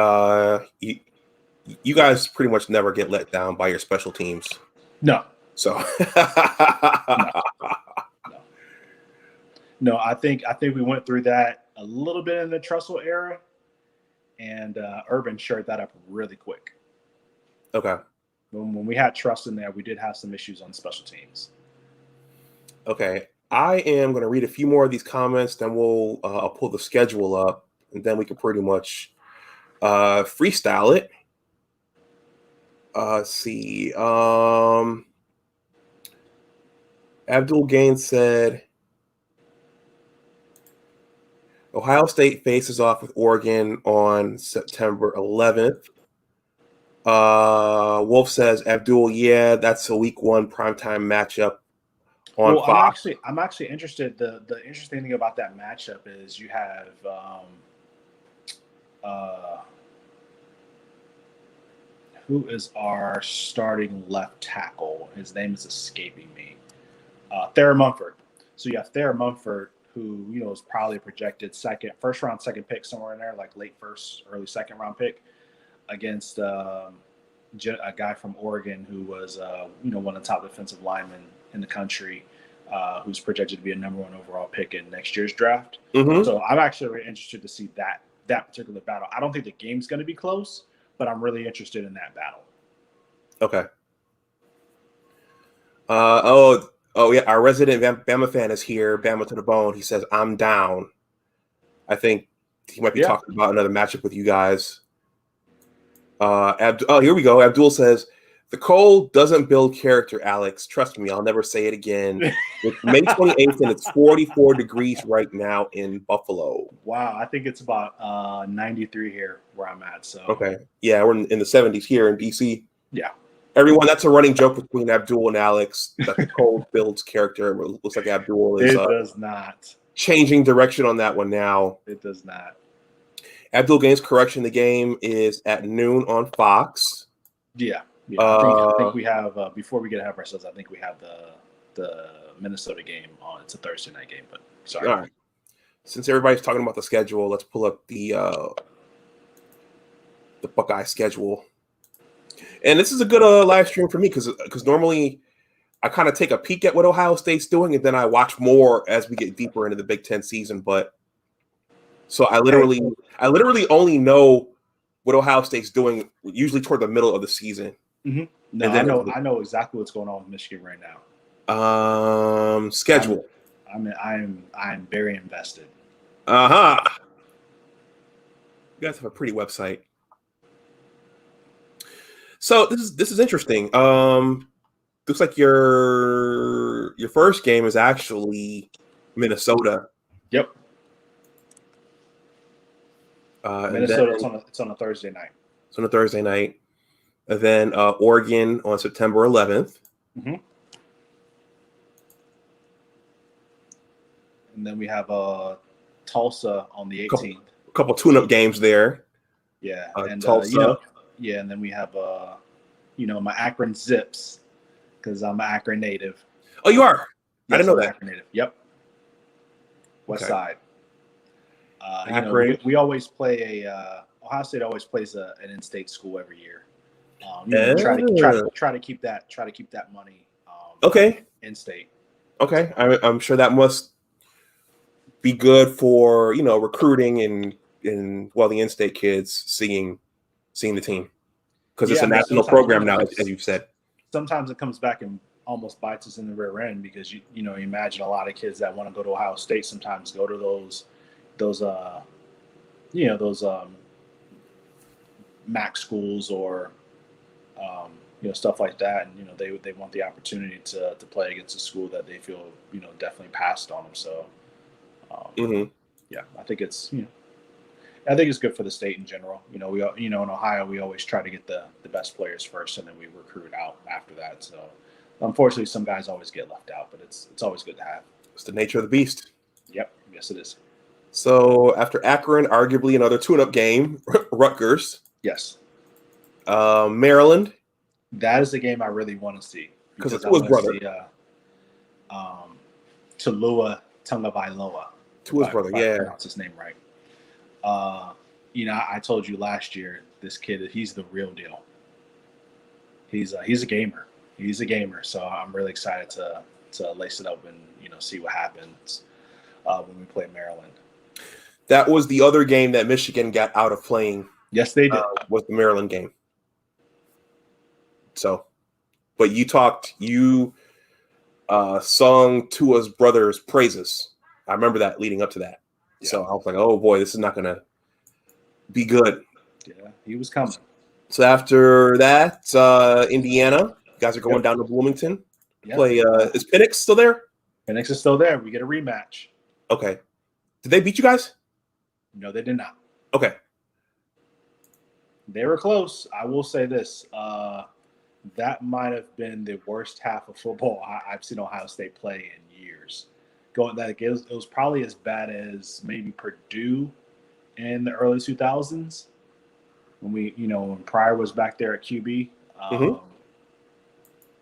you guys pretty much never get let down by your special teams. No. So No, I think we went through that a little bit in the Trussell era, and Urban shored that up really quick. Okay. When we had Truss in there, we did have some issues on special teams. Okay. I am going to read a few more of these comments, then I'll pull the schedule up, and then we can pretty much freestyle it. Let's see. Abdul Gaines said, Ohio State faces off with Oregon on September 11th. Wolf says, Abdul, yeah, that's a week 1 primetime matchup on Fox. I'm actually interested. The interesting thing about that matchup is you have who is our starting left tackle? His name is escaping me. Thayer Munford. So you have Thayer Munford, who is probably projected first round, second pick somewhere in there, like late first, early second round pick, against a guy from Oregon who was one of the top defensive linemen in the country, who's projected to be a number 1 overall pick in next year's draft. Mm-hmm. So I'm actually really interested to see that particular battle. I don't think the game's going to be close, but I'm really interested in that battle. Okay. Oh yeah, our resident Bama fan is here. Bama to the bone. He says, I'm down. I think he might be talking about another matchup with you guys. Here we go. Abdul says, the cold doesn't build character, Alex. Trust me, I'll never say it again. It's May 28th, and it's 44 degrees right now in Buffalo. Wow, I think it's about 93 here where I'm at. So okay, yeah, we're in the 70s here in DC. Yeah. Everyone, that's a running joke between Abdul and Alex that the cold builds character. It looks like Abdul is does not changing direction on that one now. It does not. Abdul Gaines' correction, the game is at noon on Fox. Yeah. I think we have, before we get ahead of ourselves, I think we have the Minnesota game on. It's a Thursday night game, but sorry. All right. Since everybody's talking about the schedule, let's pull up the Buckeye schedule. And this is a good live stream for me because normally I kind of take a peek at what Ohio State's doing, and then I watch more as we get deeper into the Big Ten season. But so I literally only know what Ohio State's doing usually toward the middle of the season. Mm-hmm. No, I know exactly what's going on with Michigan right now. Schedule. I'm very invested. You guys have a pretty website. So this is interesting. Looks like your first game is actually Minnesota. Yep. Minnesota. It's on a Thursday night. It's on a Thursday night. And then Oregon on September 11th. Mm-hmm. And then we have Tulsa on the 18th. A couple tune-up games there. Yeah, and Tulsa. and then we have my Akron Zips, because I'm an Akron native. Oh, you are? Yes, I didn't know that. Akron native. Yep. West Side. Akron. We always play Ohio State always plays an in-state school every year. Try to keep that money. Okay. In-state. Okay, I'm sure that must be good for recruiting and the in-state kids seeing the team, because it's a national program now, as you've said. Sometimes it comes back and almost bites us in the rear end, because you imagine a lot of kids that want to go to Ohio State sometimes go to those MAC schools or stuff like that, and they want the opportunity to play against a school that they feel definitely passed on them. So yeah, I think it's good for the state in general. In Ohio we always try to get the best players first, and then we recruit out after that. So unfortunately some guys always get left out, but it's always good to have. It's the nature of the beast. Yep. Yes, it is. So after Akron, arguably another tune-up game, Rutgers. Yes. Maryland. That is the game I really want to see, because it's Tua's brother. Talua Tungavailoa. Tua's brother, yeah. Pronounce his name right. I told you last year, this kid, he's the real deal. He's a gamer. He's a gamer. So I'm really excited to lace it up and see what happens when we play Maryland. That was the other game that Michigan got out of playing. Yes, they did. Was the Maryland game. So, but you sung Tua's brother's praises. I remember that leading up to that. Yeah. So I was like, oh boy, this is not gonna be good. Yeah, he was coming. So after that, Indiana, you guys are going down to Bloomington. Yep. Play. Is Penix still there? Penix is still there. We get a rematch. Okay. Did they beat you guys? No, they did not. Okay. They were close. I will say this. That might have been the worst half of football I've seen Ohio State play in years. It was probably as bad as maybe Purdue in the early 2000s when Pryor was back there at QB.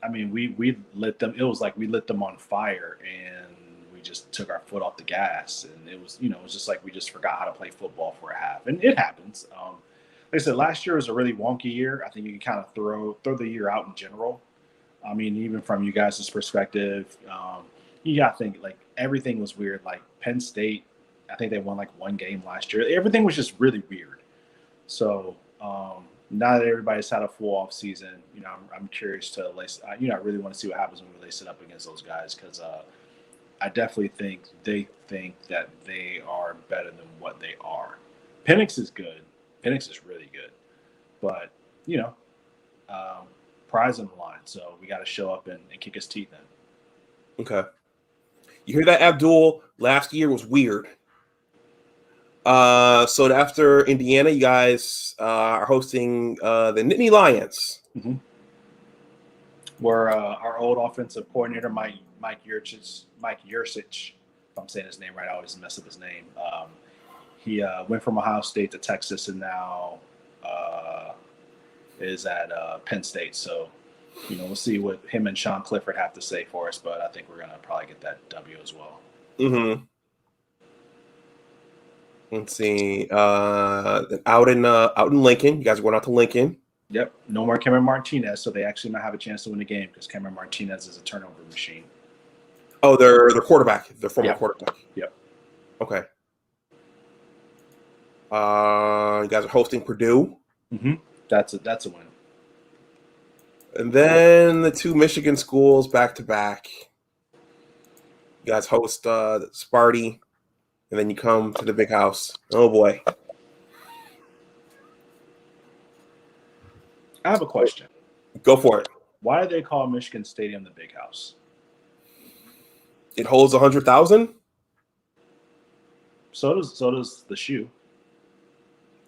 I mean, we lit them. It was like we lit them on fire, and we just took our foot off the gas. And it was just like we just forgot how to play football for a half, and it happens. Like I said, last year was a really wonky year. I think you can kind of throw the year out in general. I mean, even from you guys' perspective, you got to think like everything was weird. Like Penn State, I think they won like one game last year. Everything was just really weird. So now that everybody's had a full off season, I'm curious to lace. I really want to see what happens when we lace it up against those guys because I definitely think they think that they are better than what they are. Penix is good. Penix is really good, but prize on the line, so we got to show up and kick his teeth in. Okay, you hear that, Abdul? Last year was weird. So after Indiana, you guys are hosting the Nittany Lions. Mm-hmm. Where our old offensive coordinator, Mike Yurcich, if I'm saying his name right, I always mess up his name. He went from Ohio State to Texas and now is at Penn State. So, we'll see what him and Sean Clifford have to say for us, but I think we're going to probably get that W as well. Mm-hmm. Let's see. Out in Lincoln, you guys are going out to Lincoln. Yep. No more Cameron Martinez, so they actually might have a chance to win the game because Cameron Martinez is a turnover machine. Oh, their quarterback, their former quarterback. Yep. Okay. You guys are hosting Purdue. Mm-hmm. That's a win. And then the two Michigan schools back to back. You guys host Sparty, and then you come to the big house. Oh boy. I have a question. Go for it. Why do they call Michigan Stadium the big house? It holds 100,000. So does the shoe.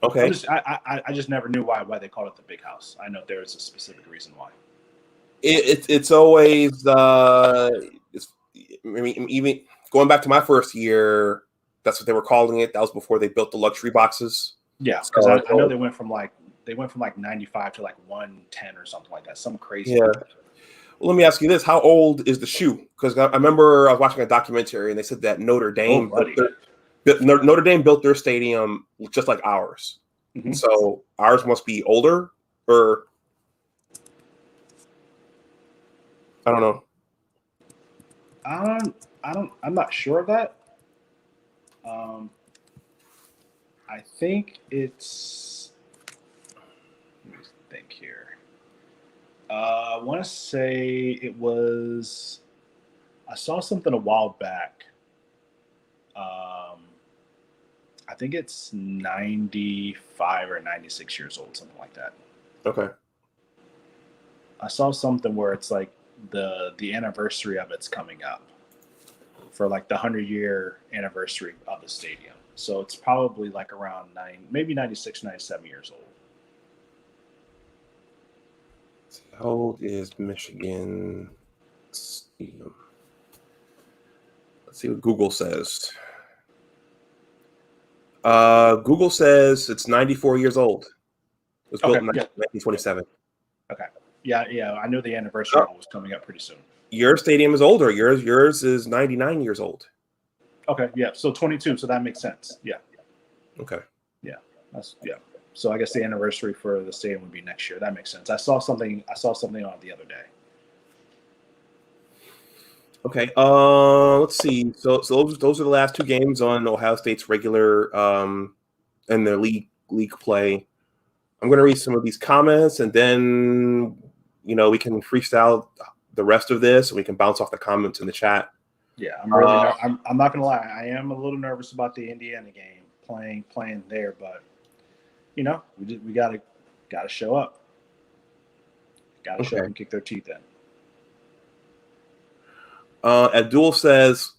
Okay. I just never knew why they called it the big house. I know there is a specific reason why. It's always even going back to my first year, that's what they were calling it. That was before they built the luxury boxes. Yeah, because I know they went from like 95 to like 110 or something like that. Some crazy. Yeah. Well, let me ask you this: how old is the shoe? Because I remember I was watching a documentary and they said that Notre Dame built their stadium just like ours. Mm-hmm. So ours must be older, or I don't know. I'm not sure of that. I think it's. Let me think here. I want to say it was. I saw something a while back. I think it's 95 or 96 years old, something like that. Okay. I saw something where it's like the anniversary of it's coming up for like the 100-year anniversary of the stadium. So it's probably like around maybe 96, 97 years old. How old is Michigan Stadium? Let's see what Google says. Google says it's 94 years old. It was built in 1927. Okay. Yeah. I knew the anniversary was coming up pretty soon. Your stadium is older. Yours is 99 years old. Okay. Yeah. So 22. So that makes sense. Yeah. Okay. Yeah. So I guess the anniversary for the stadium would be next year. That makes sense. I saw something on it the other day. Okay. Let's see. So those are the last two games on Ohio State's regular and their league play. I'm going to read some of these comments, and then we can freestyle the rest of this, and we can bounce off the comments in the chat. Yeah, I'm really. I'm not gonna lie. I am a little nervous about the Indiana game playing there, but we gotta show up. Gotta show up and kick their teeth in. Abdul says,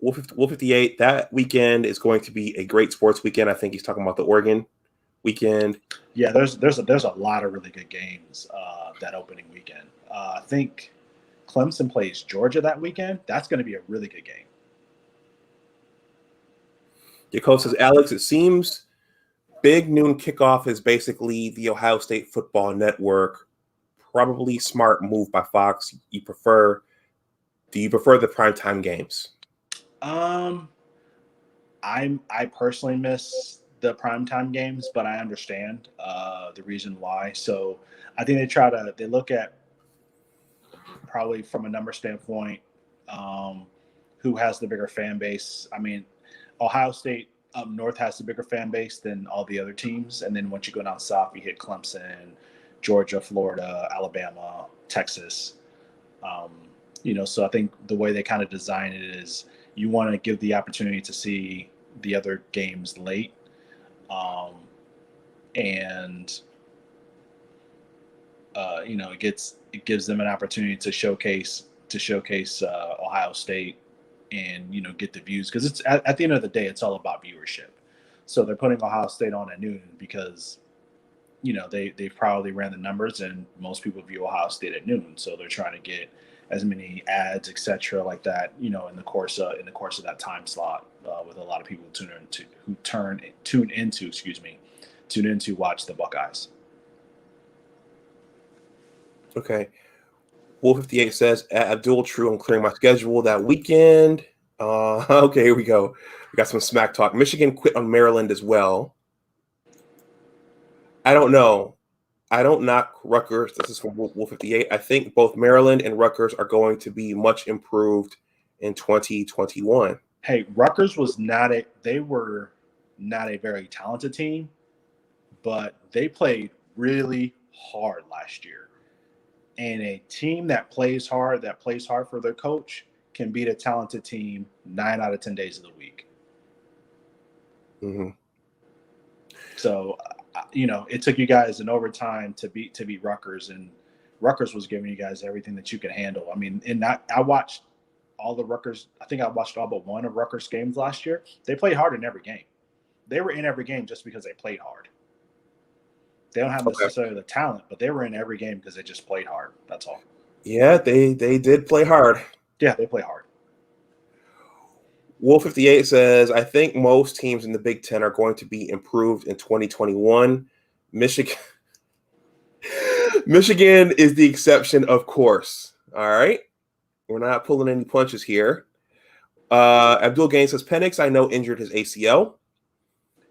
Wolf 58, that weekend is going to be a great sports weekend. I think he's talking about the Oregon weekend. Yeah, there's a lot of really good games that opening weekend. I think Clemson plays Georgia that weekend. That's going to be a really good game. Jacob says, Alex, it seems big noon kickoff is basically the Ohio State Football Network. Probably smart move by Fox. Do you prefer the primetime games? I personally miss the primetime games, but I understand the reason why. So I think they look at probably from a number standpoint, who has the bigger fan base. I mean, Ohio State up north has the bigger fan base than all the other teams. And then once you go down south, you hit Clemson, Georgia, Florida, Alabama, Texas. So I think the way they kind of design it is you want to give the opportunity to see the other games late. It gives them an opportunity to showcase Ohio State and get the views, because it's at the end of the day it's all about viewership. So they're putting Ohio State on at noon because they probably ran the numbers and most people view Ohio State at noon, so they're trying to get as many ads, etc., like that, in the course of that time slot, with a lot of people tune in to watch the Buckeyes. Okay. Wolf 58 says, Abdul, true, I'm clearing my schedule that weekend. Okay, here we go. We got some smack talk. Michigan quit on Maryland as well. I don't know. I don't knock Rutgers. This is from Wolf 58. I think both Maryland and Rutgers are going to be much improved in 2021. Hey, Rutgers they were not a very talented team, but they played really hard last year. And a team that plays hard for their coach, can beat a talented team 9 out of 10 days of the week. Mm-hmm. So, it took you guys in overtime to beat Rutgers, and Rutgers was giving you guys everything that you could handle. I mean, I watched all the Rutgers. I think I watched all but one of Rutgers games last year. They played hard in every game. They were in every game just because they played hard. They don't have necessarily the talent, but they were in every game because they just played hard. That's all. Yeah, they did play hard. Yeah, they play hard. Wolf 58 says, I think most teams in the Big Ten are going to be improved in 2021. Michigan is the exception, of course. All right. We're not pulling any punches here. Abdul Gaines says, Penix, I know, injured his ACL.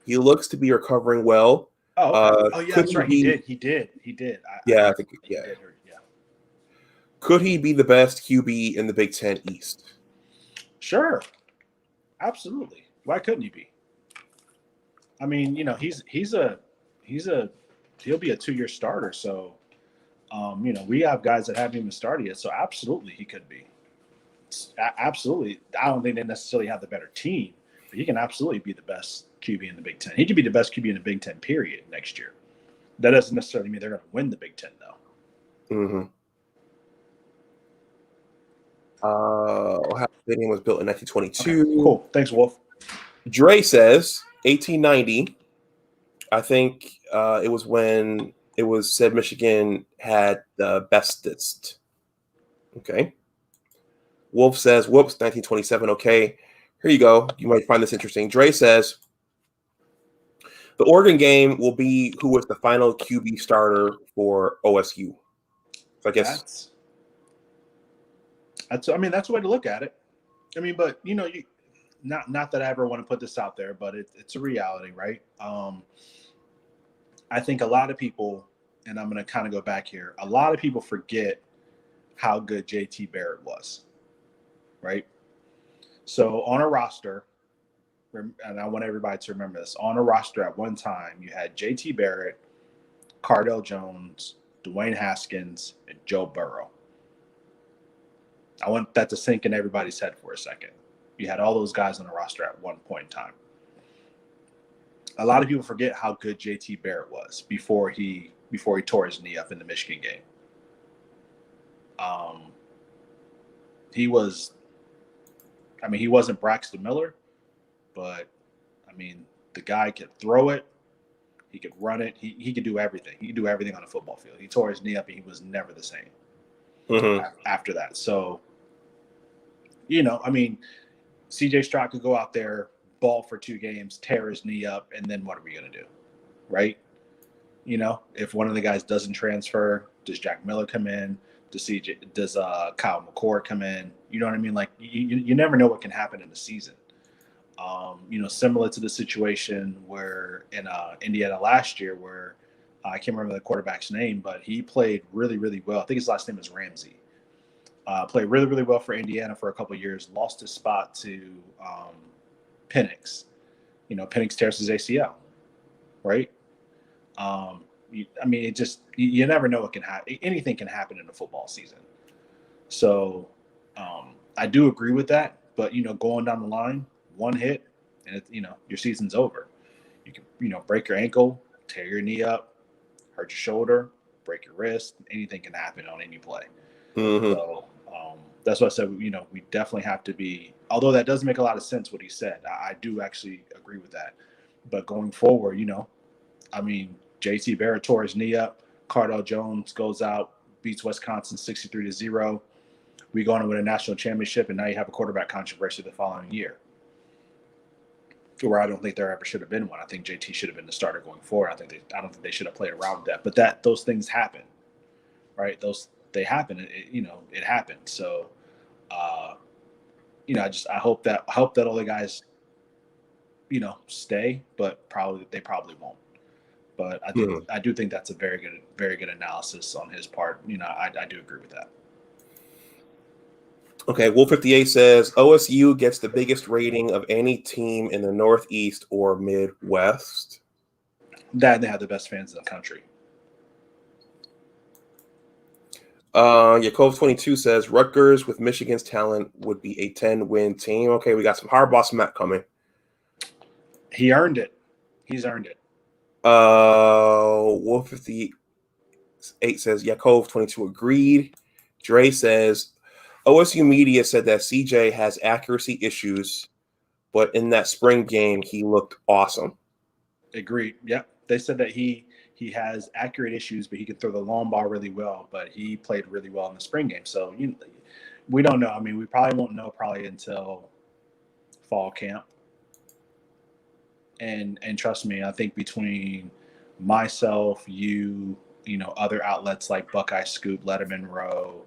He looks to be recovering well. Yeah, that's right. He did. I think. Yeah. Could he be the best QB in the Big Ten East? Sure. Absolutely. Why couldn't he be? I mean, he'll be a 2-year starter. So, we have guys that haven't even started yet. So absolutely he could be. Absolutely. I don't think they necessarily have the better team, but he can absolutely be the best QB in the Big Ten. He could be the best QB in the Big Ten, period, next year. That doesn't necessarily mean they're going to win the Big Ten, though. Mm-hmm. Ohio Stadium was built in 1922. Okay, cool. Thanks, Wolf. Dre says 1890. I think it was when it was said Michigan had the bestest. Okay. Wolf says, whoops, 1927. Okay. Here you go. You might find this interesting. Dre says, the Oregon game will be who was the final QB starter for OSU. So I guess that's the way to look at it. I mean, but not that I ever want to put this out there, but it's a reality, right? I think a lot of people, and I'm going to kind of go back here, a lot of people forget how good JT Barrett was, right? So on a roster, and I want everybody to remember this, on a roster at one time, you had JT Barrett, Cardell Jones, Dwayne Haskins, and Joe Burrow. I want that to sink in everybody's head for a second. You had all those guys on the roster at one point in time. A lot of people forget how good JT Barrett was before he tore his knee up in the Michigan game. He wasn't Braxton Miller, but the guy could throw it, he could run it, he could do everything. He could do everything on the football field. He tore his knee up and he was never the same after that. So, CJ Stroud could go out there, ball for 2 games, tear his knee up, and then what are we going to do? Right? If one of the guys doesn't transfer, does Jack Miller come in? Does Kyle Mccord come in? You know what I mean? Like you never know what can happen in the season. Similar to the situation where in Indiana last year, where I can't remember the quarterback's name, but he played really, really well. I think his last name is Ramsey. Played really, really well for Indiana for a couple of years. Lost his spot to Penix. Penix tears his ACL, right? You never know what can happen. Anything can happen in a football season. So I do agree with that. But, going down the line, one hit and your season's over. You can, break your ankle, tear your knee up, hurt your shoulder, break your wrist. Anything can happen on any play. Mm-hmm. So that's what I said. We definitely have to be. Although that does make a lot of sense what he said. I do actually agree with that. But going forward, JT Barrett tore his knee up. Cardell Jones goes out, beats Wisconsin 63-0. We go on to win a national championship, and now you have a quarterback controversy the following year, where I don't think there ever should have been one. I think JT should have been the starter going forward. I don't think they should have played around that. But those things happen, right? They happen. It happened. So, I hope that all the guys, stay, but they probably won't. But I do think that's a very good analysis on his part. I do agree with that. Okay, Wolf 58 says OSU gets the biggest rating of any team in the Northeast or Midwest. That they have the best fans in the country. Yakov 22 says Rutgers with Michigan's talent would be a 10-win team. Okay, we got some Harbaugh smack coming. He earned it. He's earned it. Wolf 58 says Yakov 22 agreed. Dre says OSU media said that CJ has accuracy issues, but in that spring game he looked awesome. Agreed. Yep. They said that he has accurate issues, but he can throw the long ball really well. But he played really well in the spring game. So we don't know. We probably won't know until fall camp. And trust me, I think between myself, other outlets like Buckeye Scoop, Letterman Row,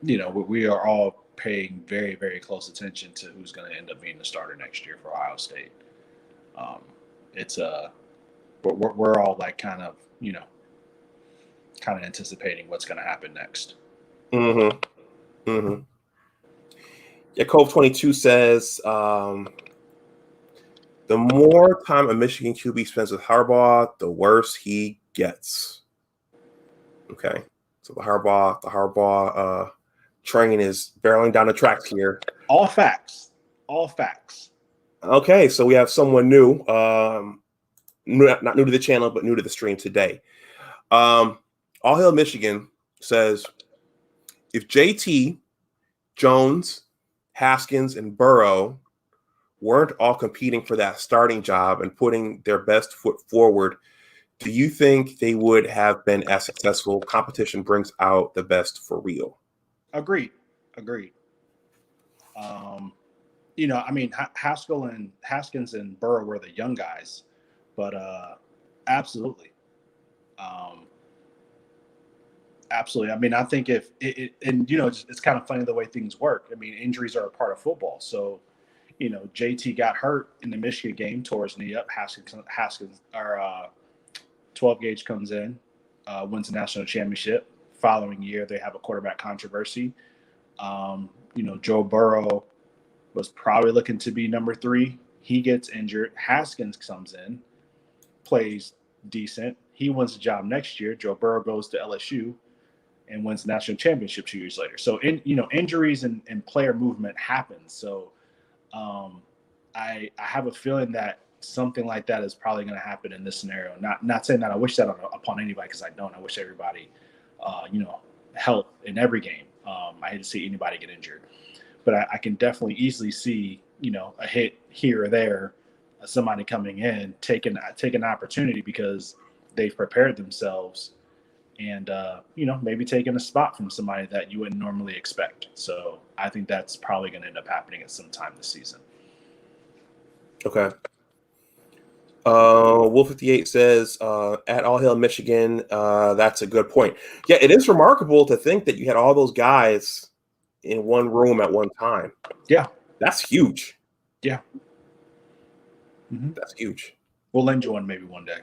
we are all paying very, very close attention to who's going to end up being the starter next year for Ohio State. We're all like kind of anticipating what's going to happen next. Mm-hmm. Mm-hmm. Yakov 22 says the more time a Michigan QB spends with Harbaugh, the worse he gets. Okay, so the Harbaugh train is barreling down the tracks here. All facts. Okay, so we have someone new, not new to the channel, but new to the stream today. All Hail Michigan says if JT, Jones, Haskins, and Burrow weren't all competing for that starting job and putting their best foot forward, do you think they would have been as successful? Competition brings out the best for real. Agreed. Haskins and Burrow were the young guys, but absolutely. Absolutely. I think if it's kind of funny the way things work. Injuries are a part of football. So, JT got hurt in the Michigan game, tore his knee up. Haskins, our 12 gauge comes in, wins the national championship. Following year, they have a quarterback controversy. Joe Burrow was probably looking to be number 3. He gets injured. Haskins comes in, plays decent. He wins the job next year. Joe Burrow goes to LSU. and wins the national championship 2 years later. So, injuries and player movement happens. So, I have a feeling that something like that is probably going to happen in this scenario. Not saying that I wish that upon anybody, because I don't. I wish everybody, health in every game. I hate to see anybody get injured, but I can definitely easily see, a hit here or there, somebody coming in, taking an opportunity because they've prepared themselves, and maybe taking a spot from somebody that you wouldn't normally expect. So I think that's probably going to end up happening at some time this season. Okay. Wolf 58 says, at All Hail Michigan, that's a good point. Yeah, it is remarkable to think that you had all those guys in one room at one time. Yeah. That's huge. Yeah. Mm-hmm. That's huge. We'll lend you one maybe one day.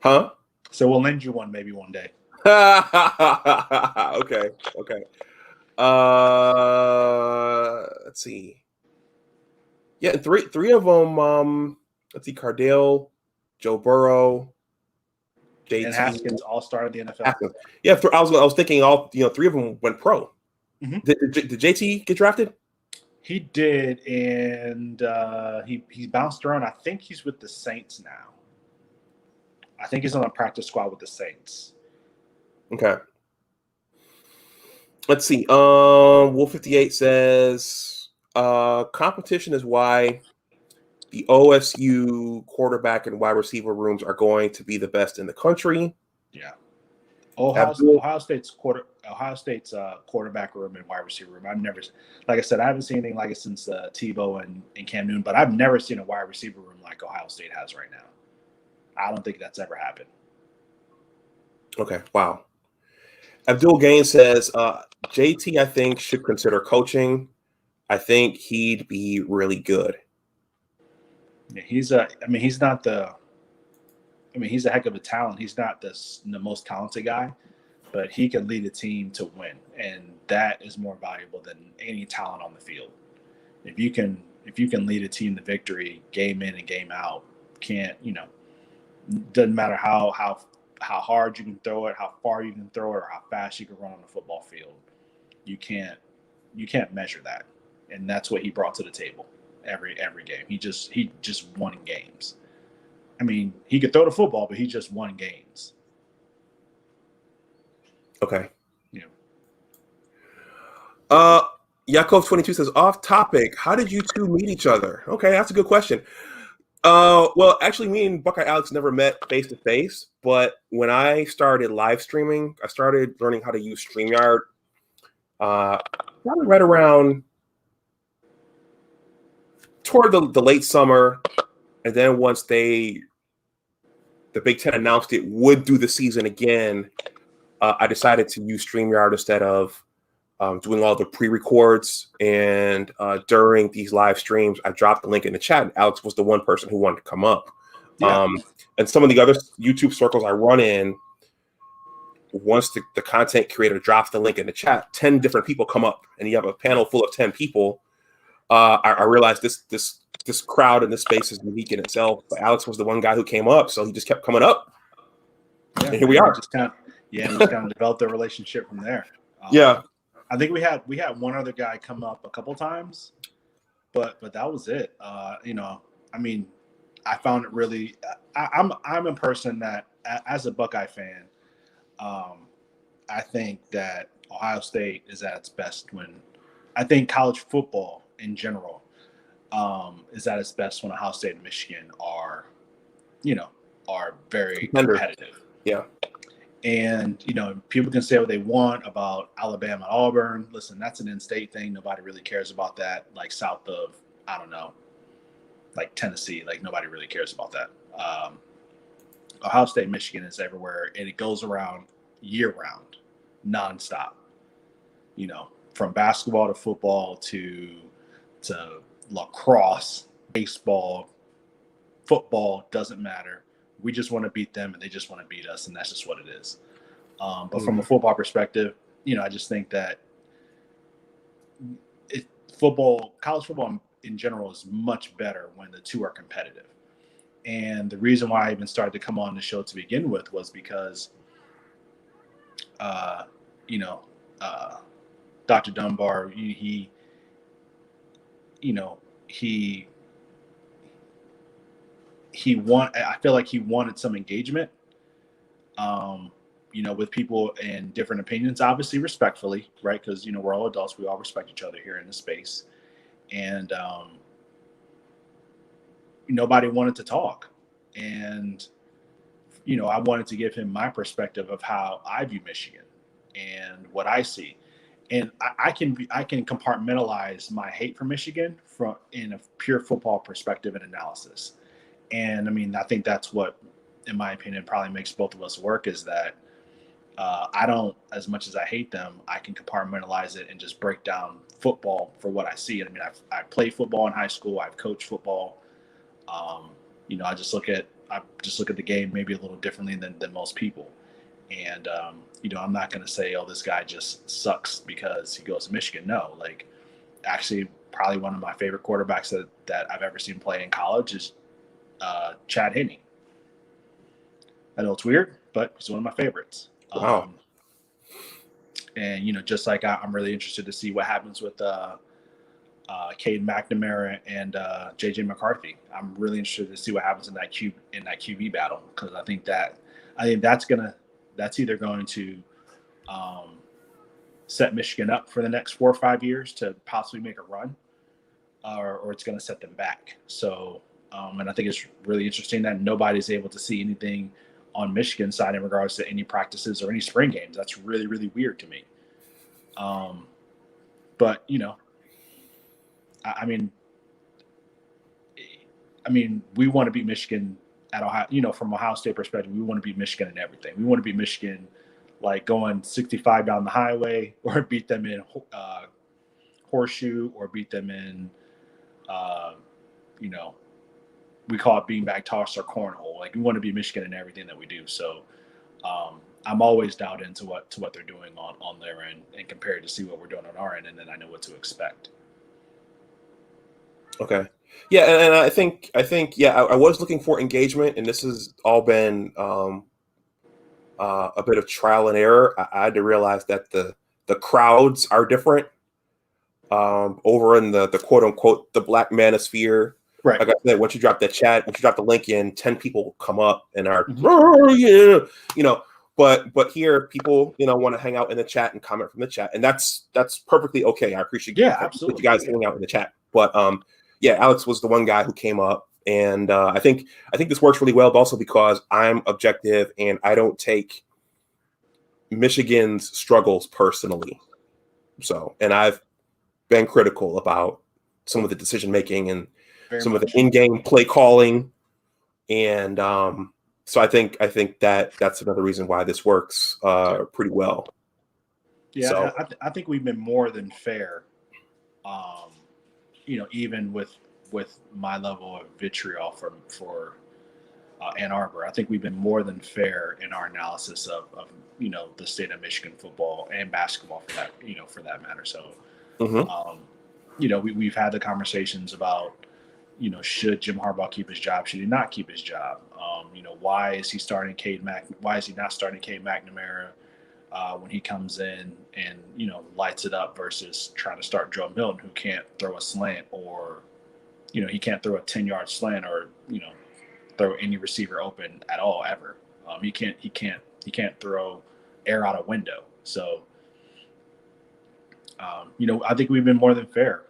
Huh? So we'll lend you one maybe one day. Okay. Let's see. Yeah, three of them, let's see, Cardale, Joe Burrow, JT, and Haskins all started the NFL. Haskins. Yeah, I was thinking all three of them went pro. Mm-hmm. Did JT get drafted? He did, and he bounced around. I think he's with the Saints now. I think he's on a practice squad with the Saints. Okay. Let's see. Wolf 58 says competition is why the OSU quarterback and wide receiver rooms are going to be the best in the country. Yeah. Ohio State's quarterback room and wide receiver room. I've never, like I said, I haven't seen anything like it since Tebow and Cam Newton, but I've never seen a wide receiver room like Ohio State has right now. I don't think that's ever happened. Okay. Wow. Abdul Gain says, JT, I think, should consider coaching. I think he'd be really good. Yeah, he's a heck of a talent. He's not the most talented guy, but he can lead a team to win, and that is more valuable than any talent on the field. If you can lead a team to victory game in and game out, doesn't matter how hard you can throw it, how far you can throw it, or how fast you can run on the football field. You can't measure that, and that's what he brought to the table every game. He just won games. I mean, he could throw the football, but he just won games. Okay. Yeah. Yakov 22 says, off topic, how did you two meet each other? Okay, that's a good question. Well, actually, me and Buckeye Alex never met face to face, but when I started live streaming, I started learning how to use StreamYard. Probably right around toward the late summer, and then once the Big Ten announced it would do the season again, I decided to use StreamYard instead of doing all the pre-records. And during these live streams, I dropped the link in the chat. Alex was the one person who wanted to come up. Yeah. And some of the other YouTube circles I run in, once the content creator drops the link in the chat, 10 different people come up, and you have a panel full of 10 people. I realized this crowd in this space is unique in itself. But Alex was the one guy who came up, so he just kept coming up. Yeah, and here we are. We just kind of developed a relationship from there. Yeah. I think we had one other guy come up a couple times, but that was it. I found it really. I'm a person that, as a Buckeye fan, I think that Ohio State is at its best when. I think college football in general is at its best when Ohio State and Michigan are very competitive. Yeah. And, people can say what they want about Alabama, Auburn. Listen, that's an in-state thing. Nobody really cares about that. Like south of, I don't know, like Tennessee, like nobody really cares about that. Ohio State, Michigan is everywhere, and it goes around year-round, nonstop. From basketball to football to lacrosse, baseball, football, doesn't matter. We just want to beat them, and they just want to beat us, and that's just what it is. But from a football perspective, I just think that college football in general is much better when the two are competitive. And the reason why I even started to come on the show to begin with was because you know, Dr. Dunbar, he you know, he I feel like he wanted some engagement, with people and different opinions, obviously respectfully, right? Because, we're all adults. We all respect each other here in the space. And nobody wanted to talk. And, I wanted to give him my perspective of how I view Michigan and what I see. And I can compartmentalize my hate for Michigan in a pure football perspective and analysis. And I mean, I think that's what, in my opinion, probably makes both of us work, is that I don't, as much as I hate them, I can compartmentalize it and just break down football for what I see. I mean, I played football in high school. I've coached football. I just look at the game maybe a little differently than most people. And I'm not going to say, oh, this guy just sucks because he goes to Michigan. No, like, actually, probably one of my favorite quarterbacks that I've ever seen play in college is Chad Henne. I know it's weird, but he's one of my favorites. Wow. And just like I'm really interested to see what happens with Cade McNamara and JJ McCarthy. I'm really interested to see what happens in that QB battle, because I think that's either going to set Michigan up for the next 4 or 5 years to possibly make a run, or it's going to set them back. So, and I think it's really interesting that nobody's able to see anything on Michigan's side in regards to any practices or any spring games. That's really, really weird to me. But I mean, we want to beat Michigan at Ohio. From Ohio State perspective, we want to beat Michigan in everything. We want to beat Michigan, like going 65 down the highway, or beat them in horseshoe, or beat them in, we call it beanbag toss or cornhole. Like, we want to be Michigan in everything that we do. So I'm always dialed into what they're doing on their end, and compared to see what we're doing on our end, and then I know what to expect. Okay. Yeah, and I think I was looking for engagement, and this has all been a bit of trial and error. I had to realize that the crowds are different over in the quote unquote the Black Manosphere. Right. Like I said, once you drop the link in, 10 people come up and are, but here people, want to hang out in the chat and comment from the chat. And that's perfectly okay. I appreciate absolutely. you guys hanging out in the chat. But Alex was the one guy who came up. And I think this works really well, but also because I'm objective and I don't take Michigan's struggles personally. So, and I've been critical about some of the decision making and some of the in-game play calling, and so I think that's another reason why this works pretty well. Yeah, so, I think we've been more than fair. Even with my level of vitriol for Ann Arbor, I think we've been more than fair in our analysis of the state of Michigan football and basketball for that matter. So, we've had the conversations about, should Jim Harbaugh keep his job? Should he not keep his job? Why is he starting Why is he not starting Cade McNamara when he comes in and lights it up, versus trying to start Joe Milton, who can't throw a slant, or he can't throw a 10-yard slant, or throw any receiver open at all ever. He can't throw air out a window. So I think we've been more than fair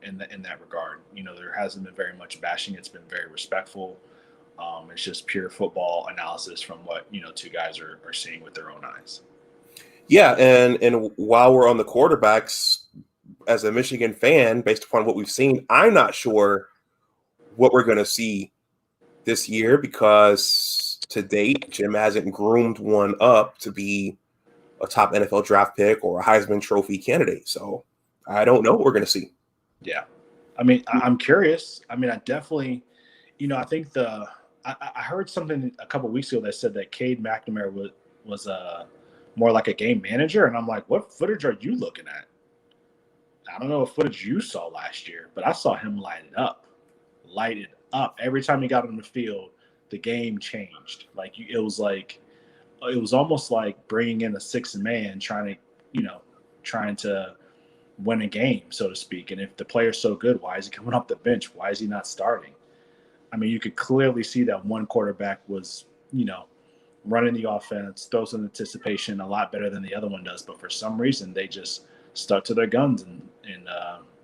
in that regard. There hasn't been very much bashing. It's been very respectful. It's just pure football analysis from what two guys are seeing with their own eyes. Yeah, and while we're on the quarterbacks, as a Michigan fan, based upon what we've seen, I'm not sure what we're going to see this year, because to date, Jim hasn't groomed one up to be a top NFL draft pick or a Heisman Trophy candidate. So I don't know what we're going to see. Yeah. I mean, I'm curious. I mean, I definitely, I think I heard something a couple of weeks ago that said that Cade McNamara was more like a game manager. And I'm like, what footage are you looking at? I don't know what footage you saw last year, but I saw him light it up. Every time he got on the field, the game changed. Like, it was like it was almost like bringing in a sixth man trying to win a game, so to speak. And if the player's so good, why is he coming off the bench? Why is he not starting? I mean, you could clearly see that one quarterback was, running the offense, throws in anticipation a lot better than the other one does. But for some reason, they just stuck to their guns and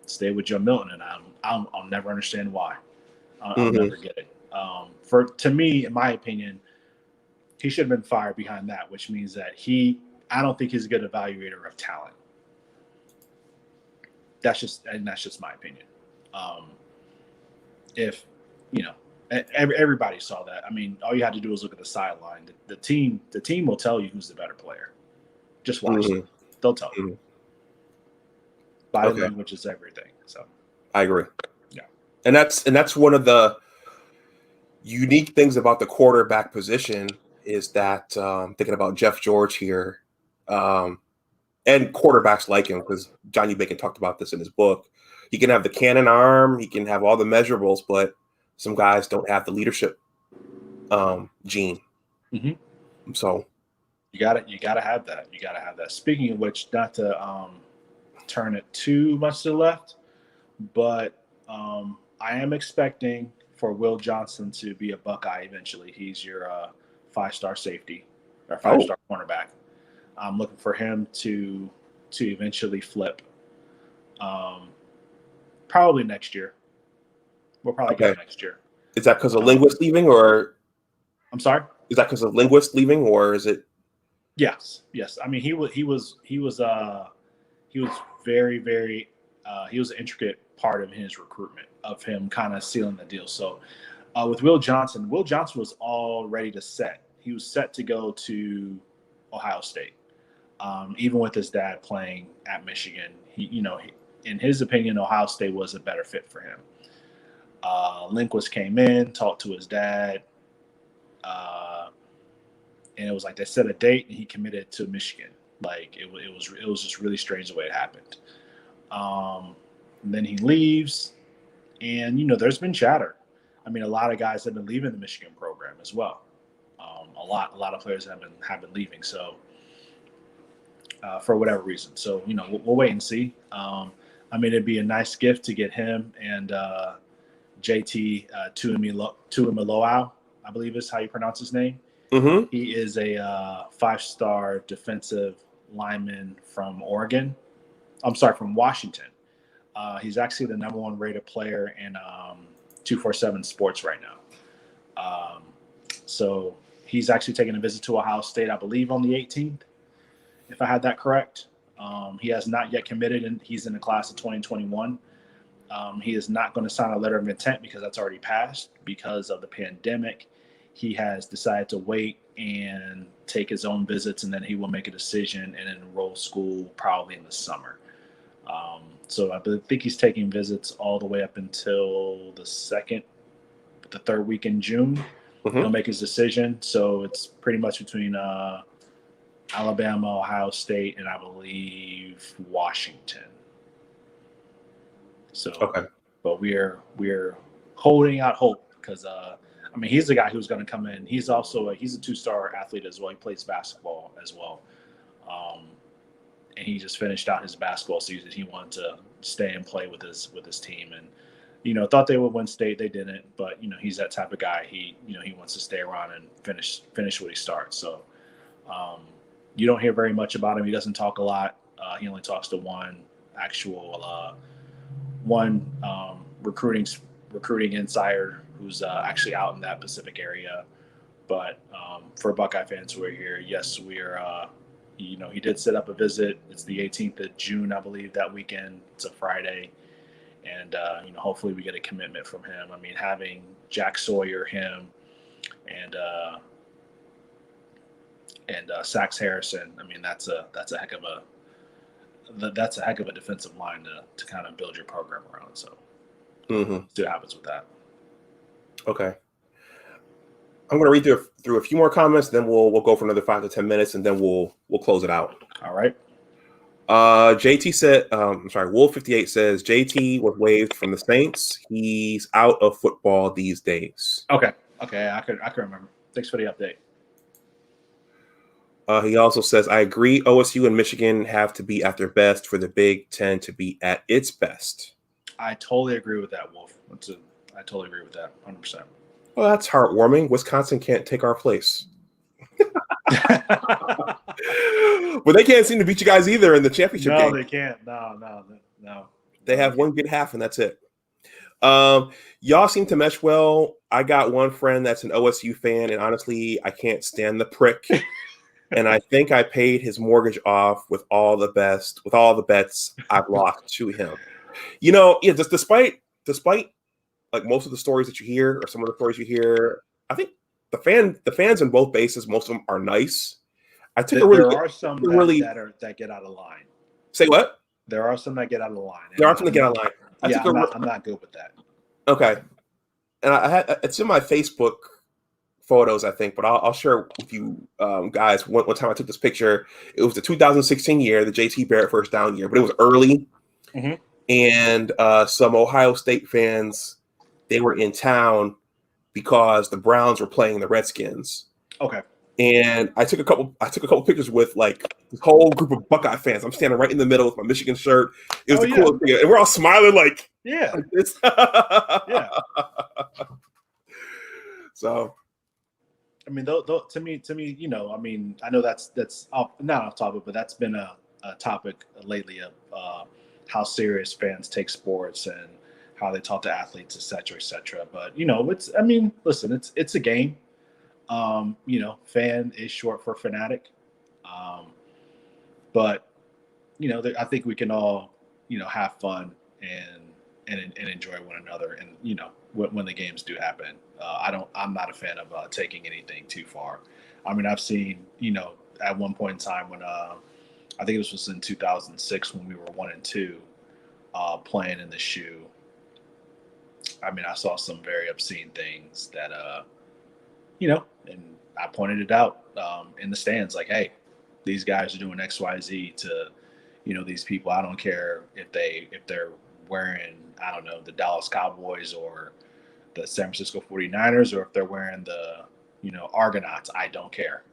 stayed with Joe Milton. And I'll never understand why. I'll never get it. To me, in my opinion, he should have been fired behind that, which means that I don't think he's a good evaluator of talent. That's just my opinion. If everybody saw that. I mean, all you had to do was look at the sideline. The team will tell you who's the better player. Just watch them. They'll tell you. Body language is everything. So I agree. Yeah, and that's one of the unique things about the quarterback position is that thinking about Jeff George here, and quarterbacks like him, because Johnny Bacon talked about this in his book. He can have the cannon arm, he can have all the measurables, but some guys don't have the leadership gene. So you gotta have that. You gotta have that. Speaking of which, not to turn it too much to the left, but I am expecting for Will Johnson to be a Buckeye eventually. He's your 5-star safety or 5-star cornerback. I'm looking for him to eventually flip. Probably next year. We'll probably get him next year. Is that because of Linguist leaving, or? I'm sorry. Is that because of Linguist leaving, or is it? Yes. I mean, he was very, very. He was an intricate part of his recruitment, of him kind of sealing the deal. So, with Will Johnson was all ready to set. He was set to go to Ohio State, even with his dad playing at Michigan. In his opinion, Ohio State was a better fit for him. Lindquist came in, talked to his dad, and it was like they set a date, and he committed to Michigan. Like it was just really strange the way it happened. And then he leaves, and there's been chatter. I mean, a lot of guys have been leaving the Michigan program as well. A lot of players have been leaving. So for whatever reason, so we'll wait and see. I mean, it'd be a nice gift to get him and JT Tuimoloau, I believe is how you pronounce his name. He is a 5-star defensive lineman from from Washington. He's actually the number 1 rated player in 247 Sports right now. So he's actually taking a visit to Ohio State, I believe, on the 18th, if I had that correct. He has not yet committed, and he's in the class of 2021. He is not going to sign a letter of intent because that's already passed. Because of the pandemic, he has decided to wait and take his own visits, and then he will make a decision and enroll school probably in the summer. So I think he's taking visits all the way up until the 3rd week in June. He'll make his decision. So it's pretty much between Alabama, Ohio State, and I believe Washington. So, but we're holding out hope because I mean, he's the guy who's going to come in. He's a 2-star athlete as well. He plays basketball as well, and he just finished out his basketball season. He wanted to stay and play with his team, and thought they would win state. They didn't, but he's that type of guy. He wants to stay around and finish what he starts. So. You don't hear very much about him. He doesn't talk a lot. He only talks to one recruiting insider who's actually out in that Pacific area. But for Buckeye fans who are here, yes, we are. He did set up a visit. It's the 18th of June, I believe, that weekend. It's a Friday, and hopefully we get a commitment from him. I mean, having Jack Sawyer, him, and Sax Harrison. I mean, that's a heck of a defensive line to kind of build your program around. So, see what happens with that. Okay, I'm going to read through a few more comments, then we'll go for another 5 to 10 minutes, and then we'll close it out. All right. JT said, Wolf 58 says JT was waived from the Saints. He's out of football these days. Okay, I can remember. Thanks for the update. He also says, I agree. OSU and Michigan have to be at their best for the Big Ten to be at its best. I totally agree with that, Wolf. I totally agree with that, 100%. Well, that's heartwarming. Wisconsin can't take our place. But they can't seem to beat you guys either in the championship game. No, they can't. No. They have one good half, and that's it. Y'all seem to mesh well. I got one friend that's an OSU fan, and honestly, I can't stand the prick. And I think I paid his mortgage off with all the bets I've lost to him. Just despite like most of the stories that you hear, or some of the stories you hear, I think the fans in both bases, most of them are nice. There are some that get out of line. Say what? There are some that get out of line. There are some that get out of line. I'm not good with that. Okay, and it's in my Facebook photos, I think, but I'll share with you guys. One time I took this picture. It was the 2016 year, the JT Barrett first down year, but it was early, and some Ohio State fans, they were in town because the Browns were playing the Redskins. Okay. And I took a couple pictures with like this whole group of Buckeye fans. I'm standing right in the middle with my Michigan shirt. It was the coolest thing, and we're all smiling like this. Yeah. So, I mean, to me, I mean, I know that's not off topic, but that's been a topic lately of how serious fans take sports and how they talk to athletes, et cetera, et cetera. But listen, it's a game. Fan is short for fanatic. But I think we can all, have fun and enjoy one another. And, when the games do happen, I'm not a fan of taking anything too far. I mean, I've seen, at one point in time when, I think this was in 2006 when we were 1-2, playing in the shoe. I mean, I saw some very obscene things that, and I pointed it out in the stands, like, hey, these guys are doing X, Y, Z to, these people. I don't care if they're wearing, I don't know, the Dallas Cowboys or the San Francisco 49ers, or if they're wearing the, Argonauts. I don't care.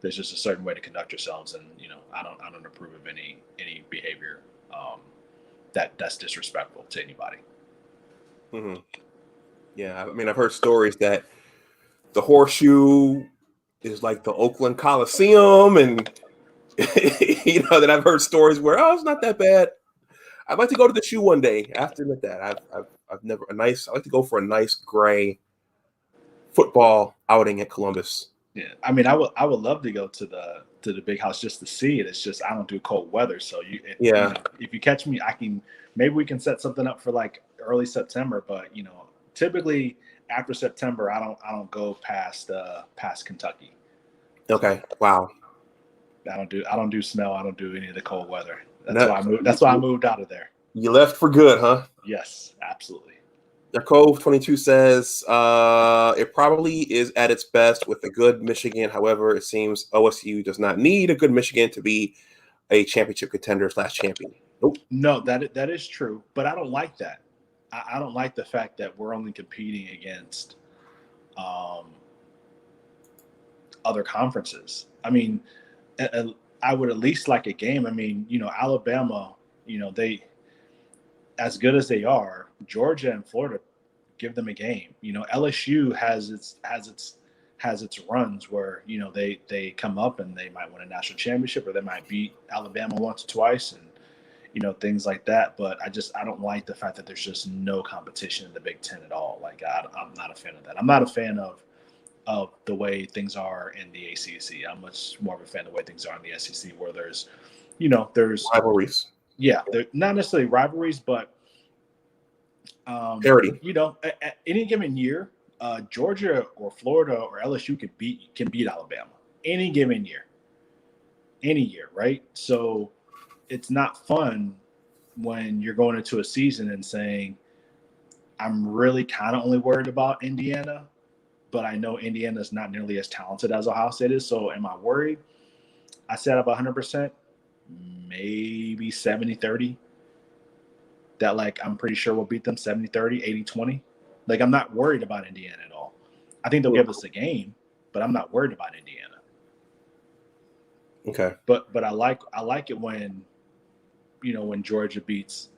There's just a certain way to conduct yourselves, and I don't approve of any behavior that's disrespectful to anybody. Mm-hmm. Yeah, I mean, I've heard stories that the Horseshoe is like the Oakland Coliseum, and that I've heard stories where it's not that bad. I'd like to go to the shoe one day. I have to admit that I've never I like to go for a nice gray football outing at Columbus. Yeah, I mean, I would love to go to the big house just to see it. It's just I don't do cold weather, so if you catch me, maybe we can set something up for like early September, but typically after September, I don't go past Kentucky. Okay. Wow. I don't do snow. I don't do any of the cold weather. That's why I moved out of there. You left for good, huh? Yes, absolutely. Yakov 22 says it probably is at its best with a good Michigan. However, it seems OSU does not need a good Michigan to be a championship contender / champion. Nope. No, that is true, but I don't like that. I don't like the fact that we're only competing against other conferences. I mean, I would at least like a game. I mean, Alabama, they, as good as they are, Georgia and Florida, give them a game. LSU has its runs where they come up and they might win a national championship, or they might beat Alabama once or twice, and things like that. But I don't like the fact that there's just no competition in the Big Ten at all. Like I'm not a fan of that. I'm not a fan of the way things are in the ACC. I'm much more of a fan of the way things are in the SEC, where there's rivalries. Yeah, they're not necessarily rivalries, but parity. At any given year, Georgia or Florida or LSU can beat Alabama any given year, right? So it's not fun when you're going into a season and saying, I'm really kind of only worried about Indiana, but I know Indiana is not nearly as talented as Ohio State is. So am I worried? I said about 100%, maybe 70-30. That I'm pretty sure we'll beat them 70-30, 80-20. I'm not worried about Indiana at all. I think they'll give us a game, but I'm not worried about Indiana. Okay. But I like it when, when Georgia beats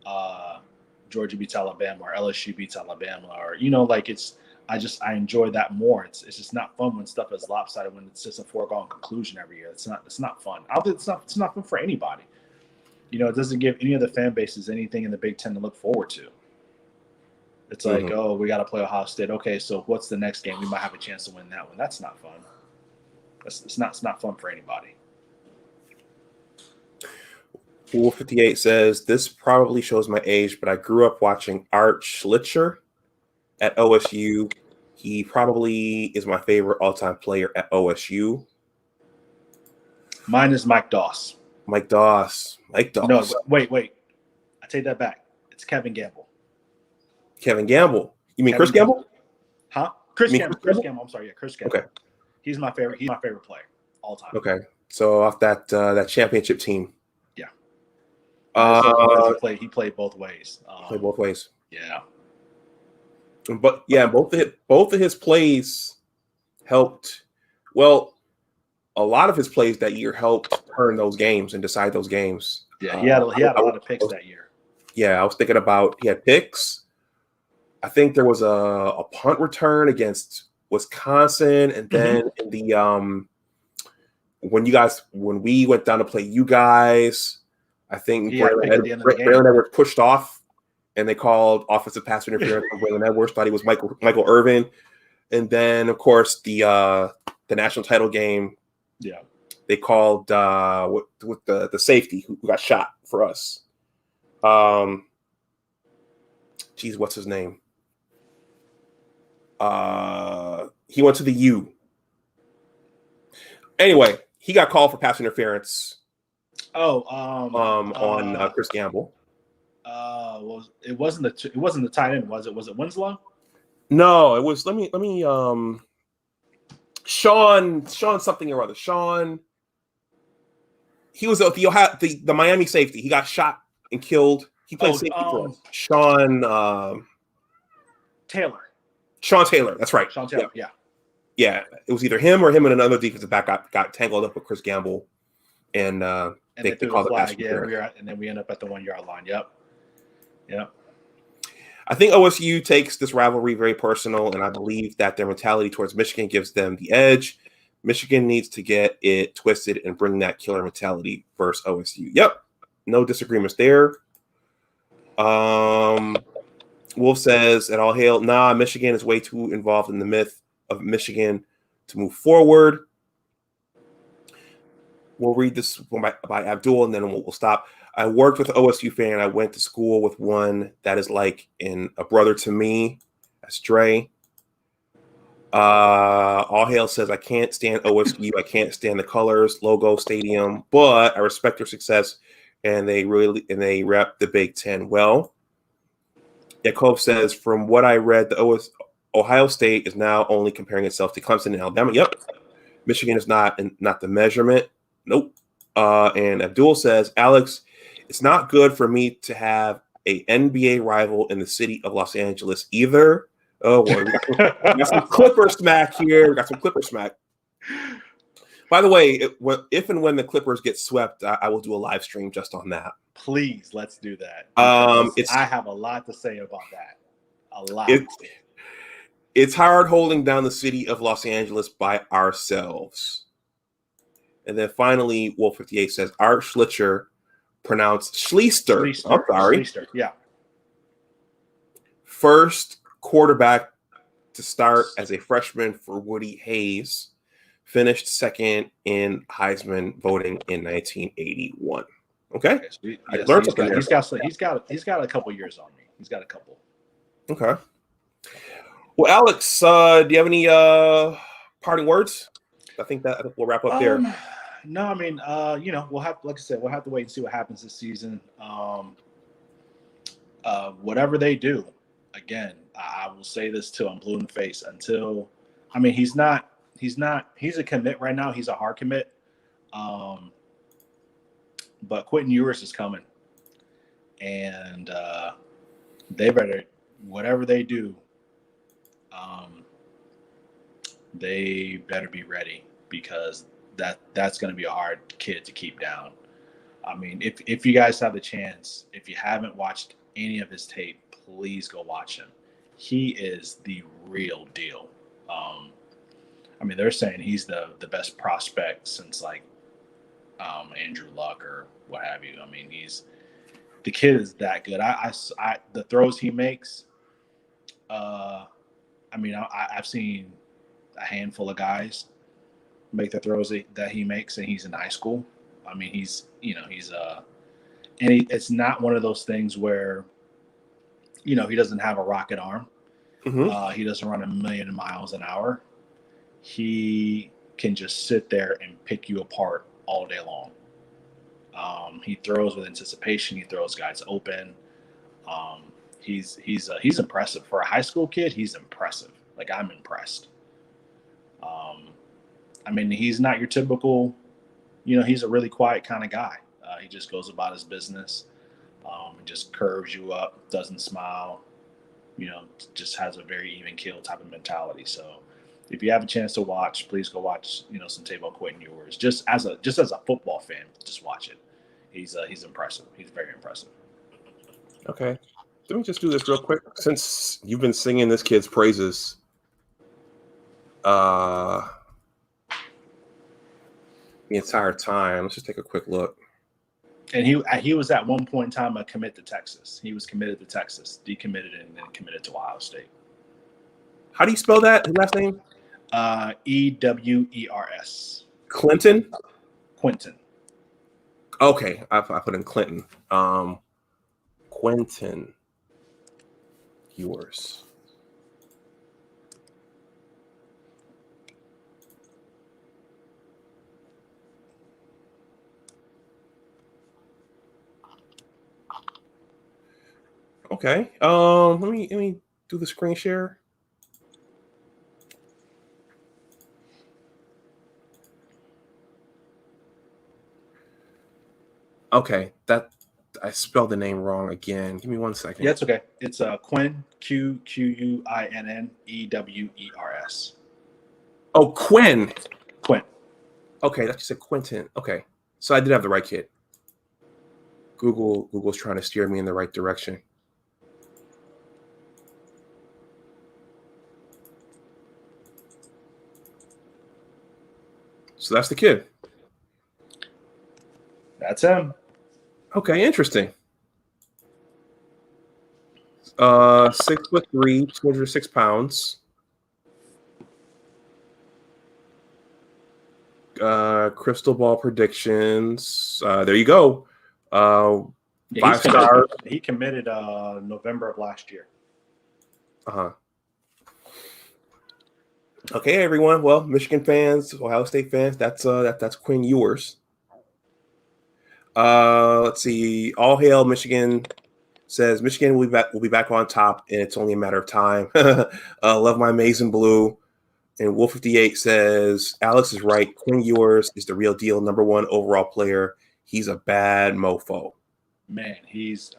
Alabama, or LSU beats Alabama, or like I enjoy that more. It's just not fun when stuff is lopsided, when it's just a foregone conclusion every year. It's not fun. I don't think it's not fun for anybody. It doesn't give any of the fan bases anything in the Big Ten to look forward to. It's like, oh, we got to play Ohio State. Okay, so what's the next game? We might have a chance to win that one. That's not fun. It's not fun for anybody. Pool 58 says, this probably shows my age, but I grew up watching Art Schlichter at OSU. He probably is my favorite all-time player at OSU. Mine is Mike Doss. Mike Doss. No, wait. I take that back. It's Kevin Gamble. Kevin Gamble. You mean Chris Gamble? Huh? Chris Gamble. I'm sorry. Yeah, Chris Gamble. Okay. He's my favorite player all time. Okay. So off that championship team. Yeah. He played both ways. Played both ways. Yeah. But yeah, both of his plays helped. Well, a lot of his plays that year helped turn those games and decide those games. Yeah, he had a lot of picks that year. Yeah, I was thinking about, he had picks. I think there was a punt return against Wisconsin, and then in the when we went down to play you guys, I think Braylon Edwards pushed off, and they called offensive pass interference from Braylon Edwards. Thought he was Michael Irvin, and then of course the national title game. Yeah, they called with the safety who got shot for us. Geez, what's his name? He went to the U. Anyway, he got called for pass interference. On Chris Gamble. Well, it wasn't the tight end, was it? Was it Winslow? No, it was. Let me. Sean something or other. Sean. He was the Miami safety. He got shot and killed. He played safety for us. Sean Taylor. Sean Taylor. That's right. Sean Taylor. Yeah. Yeah. It was either him and another defensive back got tangled up with Chris Gamble, and they called the flag. Yeah, and then we end up at the 1 yard line. Yep. I think OSU takes this rivalry very personal, and I believe that their mentality towards Michigan gives them the edge. Michigan needs to get it twisted and bring that killer mentality versus OSU. Yep. No disagreements there. Wolf says, at all hail, Michigan is way too involved in the myth of Michigan to move forward. We'll read this by Abdul, and then we'll stop. I worked with an OSU fan. I went to school with one that is like a brother to me. That's Dre. All hail says, I can't stand OSU. I can't stand the colors, logo, stadium, but I respect their success, and they rep the Big Ten well. Yakov says, from what I read, Ohio State is now only comparing itself to Clemson and Alabama. Yep. Michigan is not the measurement. Nope. And Abdul says, Alex, it's not good for me to have a NBA rival in the city of Los Angeles either. Oh, boy. We got some Clipper smack here. We got some Clipper smack. By the way, if and when the Clippers get swept, I will do a live stream just on that. Please, let's do that. I have a lot to say about that. A lot. It's hard holding down the city of Los Angeles by ourselves. And then finally, Wolf 58 says, Art Schlichter, pronounced Schlichter. I'm sorry. Schlichter, yeah. First quarterback to start as a freshman for Woody Hayes. Finished second in Heisman voting in 1981. Okay. I learned something there. He's got a couple years on me. He's got a couple. Okay. Well, Alex, do you have any parting words? I think we'll wrap up there. No, I mean, we'll have, like I said, we'll have to wait and see what happens this season. Whatever they do, again, I will say this till I'm blue in the face. He's a commit right now. He's a hard commit. But Quentin Ewers is coming, and they better, whatever they do, they better be ready, because that's going to be a hard kid to keep down. I mean, if you guys have the chance, if you haven't watched any of his tape, please go watch him. He is the real deal. I mean, they're saying he's the best prospect since like Andrew Luck or what have you. I mean, the kid is that good. I the throws he makes. I mean, I've seen a handful of guys make the throws that he makes, and he's in high school. I mean, it's not one of those things where, he doesn't have a rocket arm. Mm-hmm. He doesn't run a million miles an hour. He can just sit there and pick you apart all day long. He throws with anticipation. He throws guys open. He's impressive for a high school kid. He's impressive. Like, I'm impressed. I mean, he's not your typical, he's a really quiet kind of guy. He just goes about his business. He just curves you up, doesn't smile, just has a very even keel type of mentality. So if you have a chance to watch, please go watch, some tape on Quentin Ewers. Just as a football fan, just watch it. He's impressive. He's very impressive. Okay. Let me just do this real quick. Since you've been singing this kid's praises, the entire time, let's just take a quick look. And he was at one point in time a commit to Texas. He was committed to Texas, decommitted, and then committed to Ohio State. How do you spell that? His last name? Ewers. Clinton? Quentin. Okay, I put in Clinton. Quentin Ewers. Okay. Let me do the screen share. Okay, that I spelled the name wrong again. Give me 1 second. Yeah, it's okay. It's Quinn, Quinn Ewers. Oh, Quinn. Quinn. Okay, that's just a Quentin. Okay, so I did have the right kid. Google's trying to steer me in the right direction. So that's the kid. That's him. Okay, interesting. 6'3", 206 pounds. Crystal ball predictions. There you go. 5 stars. He committed November of last year. Okay, everyone. Well, Michigan fans, Ohio State fans, that's Quinn Ewers. Let's see. All hail Michigan. Says Michigan will be back on top, and it's only a matter of time. Love my amazing blue. And Wolf 58 says Alex is right. Quinn Ewers is the real deal, #1 overall player. He's a bad mofo. Man, he's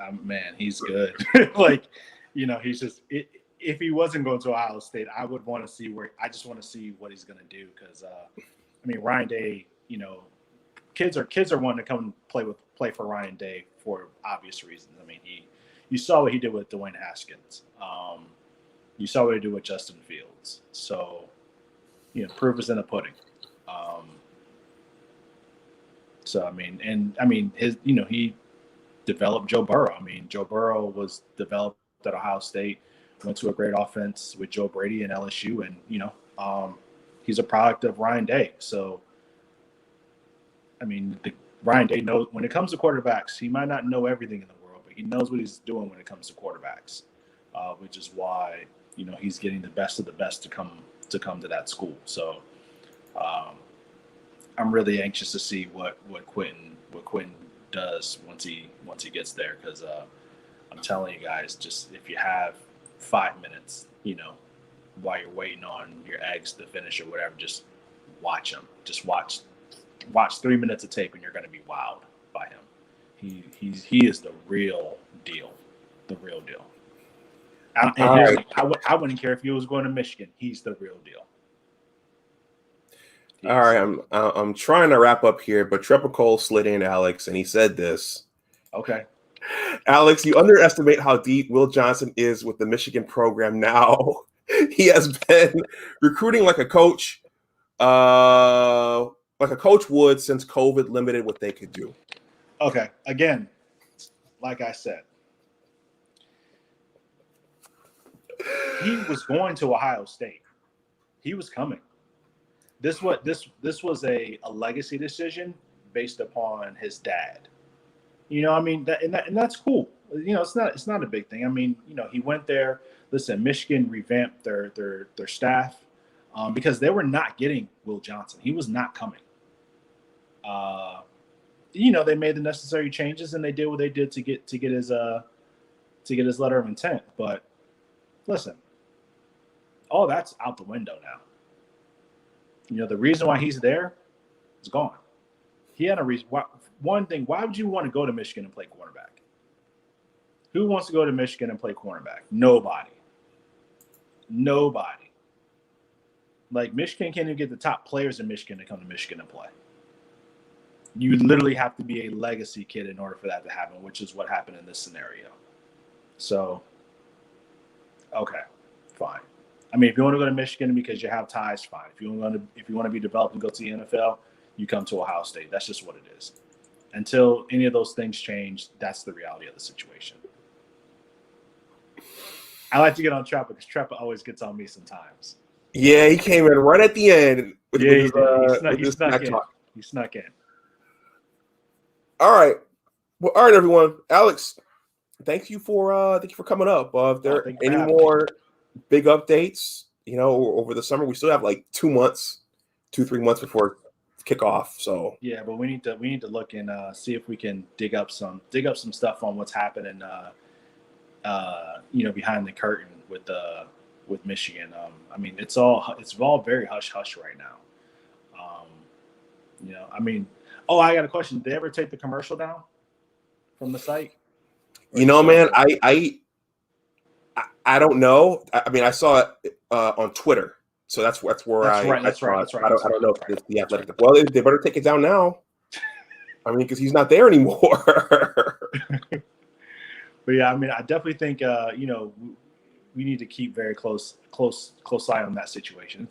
good. Like, he's just if he wasn't going to Ohio State, I would want to see I just want to see what he's going to do because I mean, Ryan Day, kids are wanting to come play for Ryan Day for obvious reasons. I mean, you saw what he did with Dwayne Haskins. You saw what he did with Justin Fields. So, proof is in the pudding. So I mean, his he developed Joe Burrow. I mean, Joe Burrow was developed at Ohio State, went to a great offense with Joe Brady and LSU, and he's a product of Ryan Day. So, I mean, Ryan Day knows when it comes to quarterbacks, he might not know everything in the world, but he knows what he's doing when it comes to quarterbacks, which is why he's getting the best of the best to come to that school. So, I'm really anxious to see what Quentin does once he gets there, because I'm telling you guys, just if you have 5 minutes, while you're waiting on your eggs to finish or whatever, just watch him. Just watch 3 minutes of tape, and you're going to be wowed by him. He is the real deal. The real deal. I wouldn't care if he was going to Michigan. He's the real deal. All right, I'm trying to wrap up here, but Trepico slid in, Alex, and he said this. Okay. Alex, you underestimate how deep Will Johnson is with the Michigan program now. He has been recruiting like a coach would since COVID limited what they could do. Okay. Again, like I said, he was going to Ohio State. He was coming. This was a legacy decision based upon his dad. You know, I mean, and that's cool. You know, it's not a big thing. I mean, you know, he went there. Listen, Michigan revamped their staff because they were not getting Will Johnson. He was not coming. You know, they made the necessary changes and they did what they did to get his letter of intent. But listen, all that's out the window now. You know, the reason why he's there is gone. He had a reason. One thing, why would you want to go to Michigan and play quarterback? Who wants to go to Michigan and play cornerback? Nobody. Like, Michigan can't even get the top players in Michigan to come to Michigan and play. You literally have to be a legacy kid in order for that to happen, which is what happened in this scenario. So, okay, fine. I mean, if you want to go to Michigan because you have ties, fine. If you want to be developed and go to the NFL, you come to Ohio State. That's just what it is. Until any of those things change, that's the reality of the situation. I like to get on Trappa because Trappa always gets on me sometimes. Yeah, he came in right at the end. He snuck in. All right. Well, all right, everyone. Alex, thank you for coming up. If there are any more big updates, you know, over the summer, we still have like 3 months before kickoff. So yeah, but we need to look and see if we can dig up some stuff on what's happening, you know, behind the curtain with Michigan. I mean, it's all very hush hush right now. You know, I mean, I got a question. Did they ever take the commercial down from the site? You know, man, I don't know. I mean, I saw it on Twitter. So that's where That's right. I don't know if it's the Athletic. Well, they better take it down now. I mean, because he's not there anymore. But yeah, I mean, I definitely think you know, we need to keep very close eye on that situation.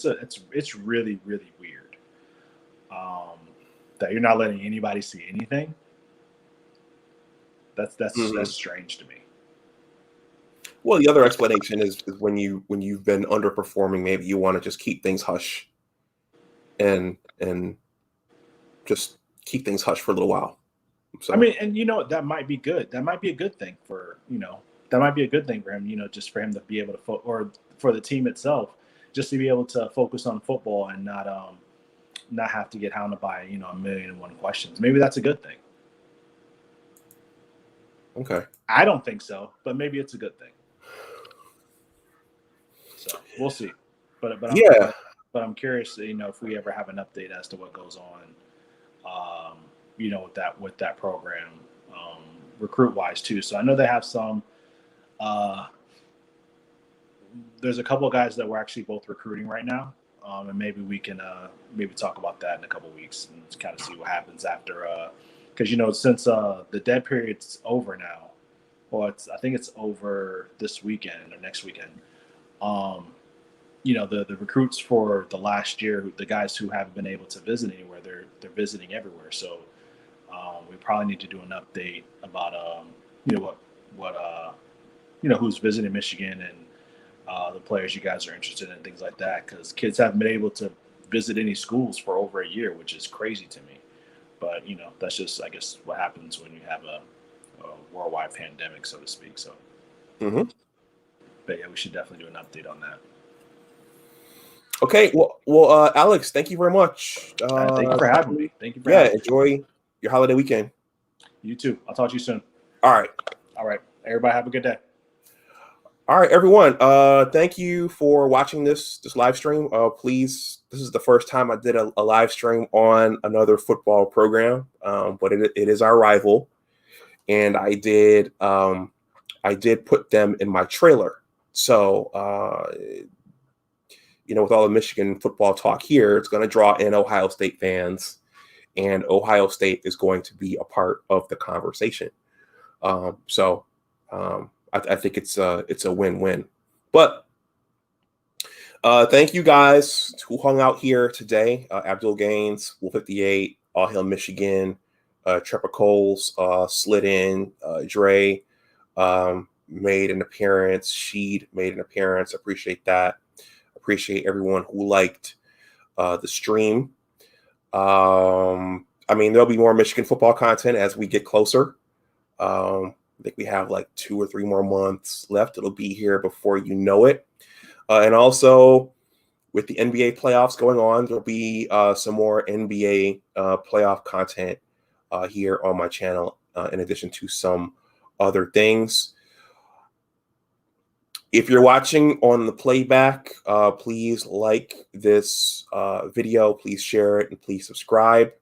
It's really, really weird that you're not letting anybody see anything. That's strange to me. Well, the other explanation is when you've been underperforming, maybe you want to just keep things hush, and just keep things hush for a little while. So. I mean, and you know, that might be good. That might be a good thing for him. You know, just for him to be able to or for the team itself, just to be able to focus on football and not have to get hounded by, you know, 1,000,001 questions. Maybe that's a good thing. Okay. I don't think so, but maybe it's a good thing. So we'll see. But I'm curious, you know, if we ever have an update as to what goes on, you know, with that program, recruit wise too. So I know they have some. There's a couple of guys that we're actually both recruiting right now, and maybe we can maybe talk about that in a couple of weeks and kind of see what happens after. Because you know, since the dead period's over now, well, I think it's over this weekend or next weekend. You know, the recruits for the last year, the guys who haven't been able to visit anywhere, they're visiting everywhere. So we probably need to do an update about you know what you know, who's visiting Michigan and the players you guys are interested in, things like that, because kids haven't been able to visit any schools for over a year, which is crazy to me. But you know, that's just, I guess, what happens when you have a worldwide pandemic, so to speak. So, But yeah, we should definitely do an update on that. Okay, well, Alex, thank you very much. Thank you for having me. Enjoy your holiday weekend. You too. I'll talk to you soon. All right. Everybody have a good day. All right, everyone. Thank you for watching this live stream. Please, this is the first time I did a live stream on another football program, but it is our rival, and I did put them in my trailer. So with all the Michigan football talk here, it's going to draw in Ohio State fans, and Ohio State is going to be a part of the conversation. I think it's a win-win. But thank you guys who hung out here today. Abdul Gaines, Wolf 58, All Hail Michigan, Trevor Coles slid in, Dre made an appearance, Sheed made an appearance. Appreciate that. Appreciate everyone who liked the stream. There'll be more Michigan football content as we get closer. I think we have like 2 or 3 more months left. It'll be here before you know it. And also, with the NBA playoffs going on, there'll be some more NBA playoff content here on my channel, in addition to some other things. If you're watching on the playback, please like this video, please share it, and please subscribe.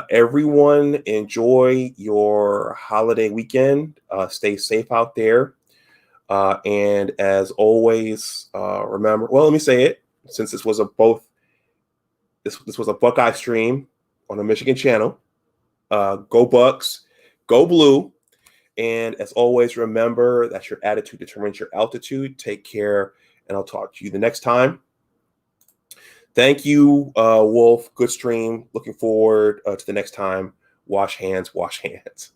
Everyone, enjoy your holiday weekend. Stay safe out there. And as always, remember, well, let me say it, since this was a Buckeye stream on the Michigan channel. Go Bucks, go Blue. And as always, remember that your attitude determines your altitude. Take care, and I'll talk to you the next time. Thank you, Wolf. Good stream. Looking forward to the next time. Wash hands, wash hands.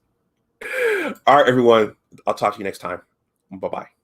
All right, everyone. I'll talk to you next time. Bye-bye.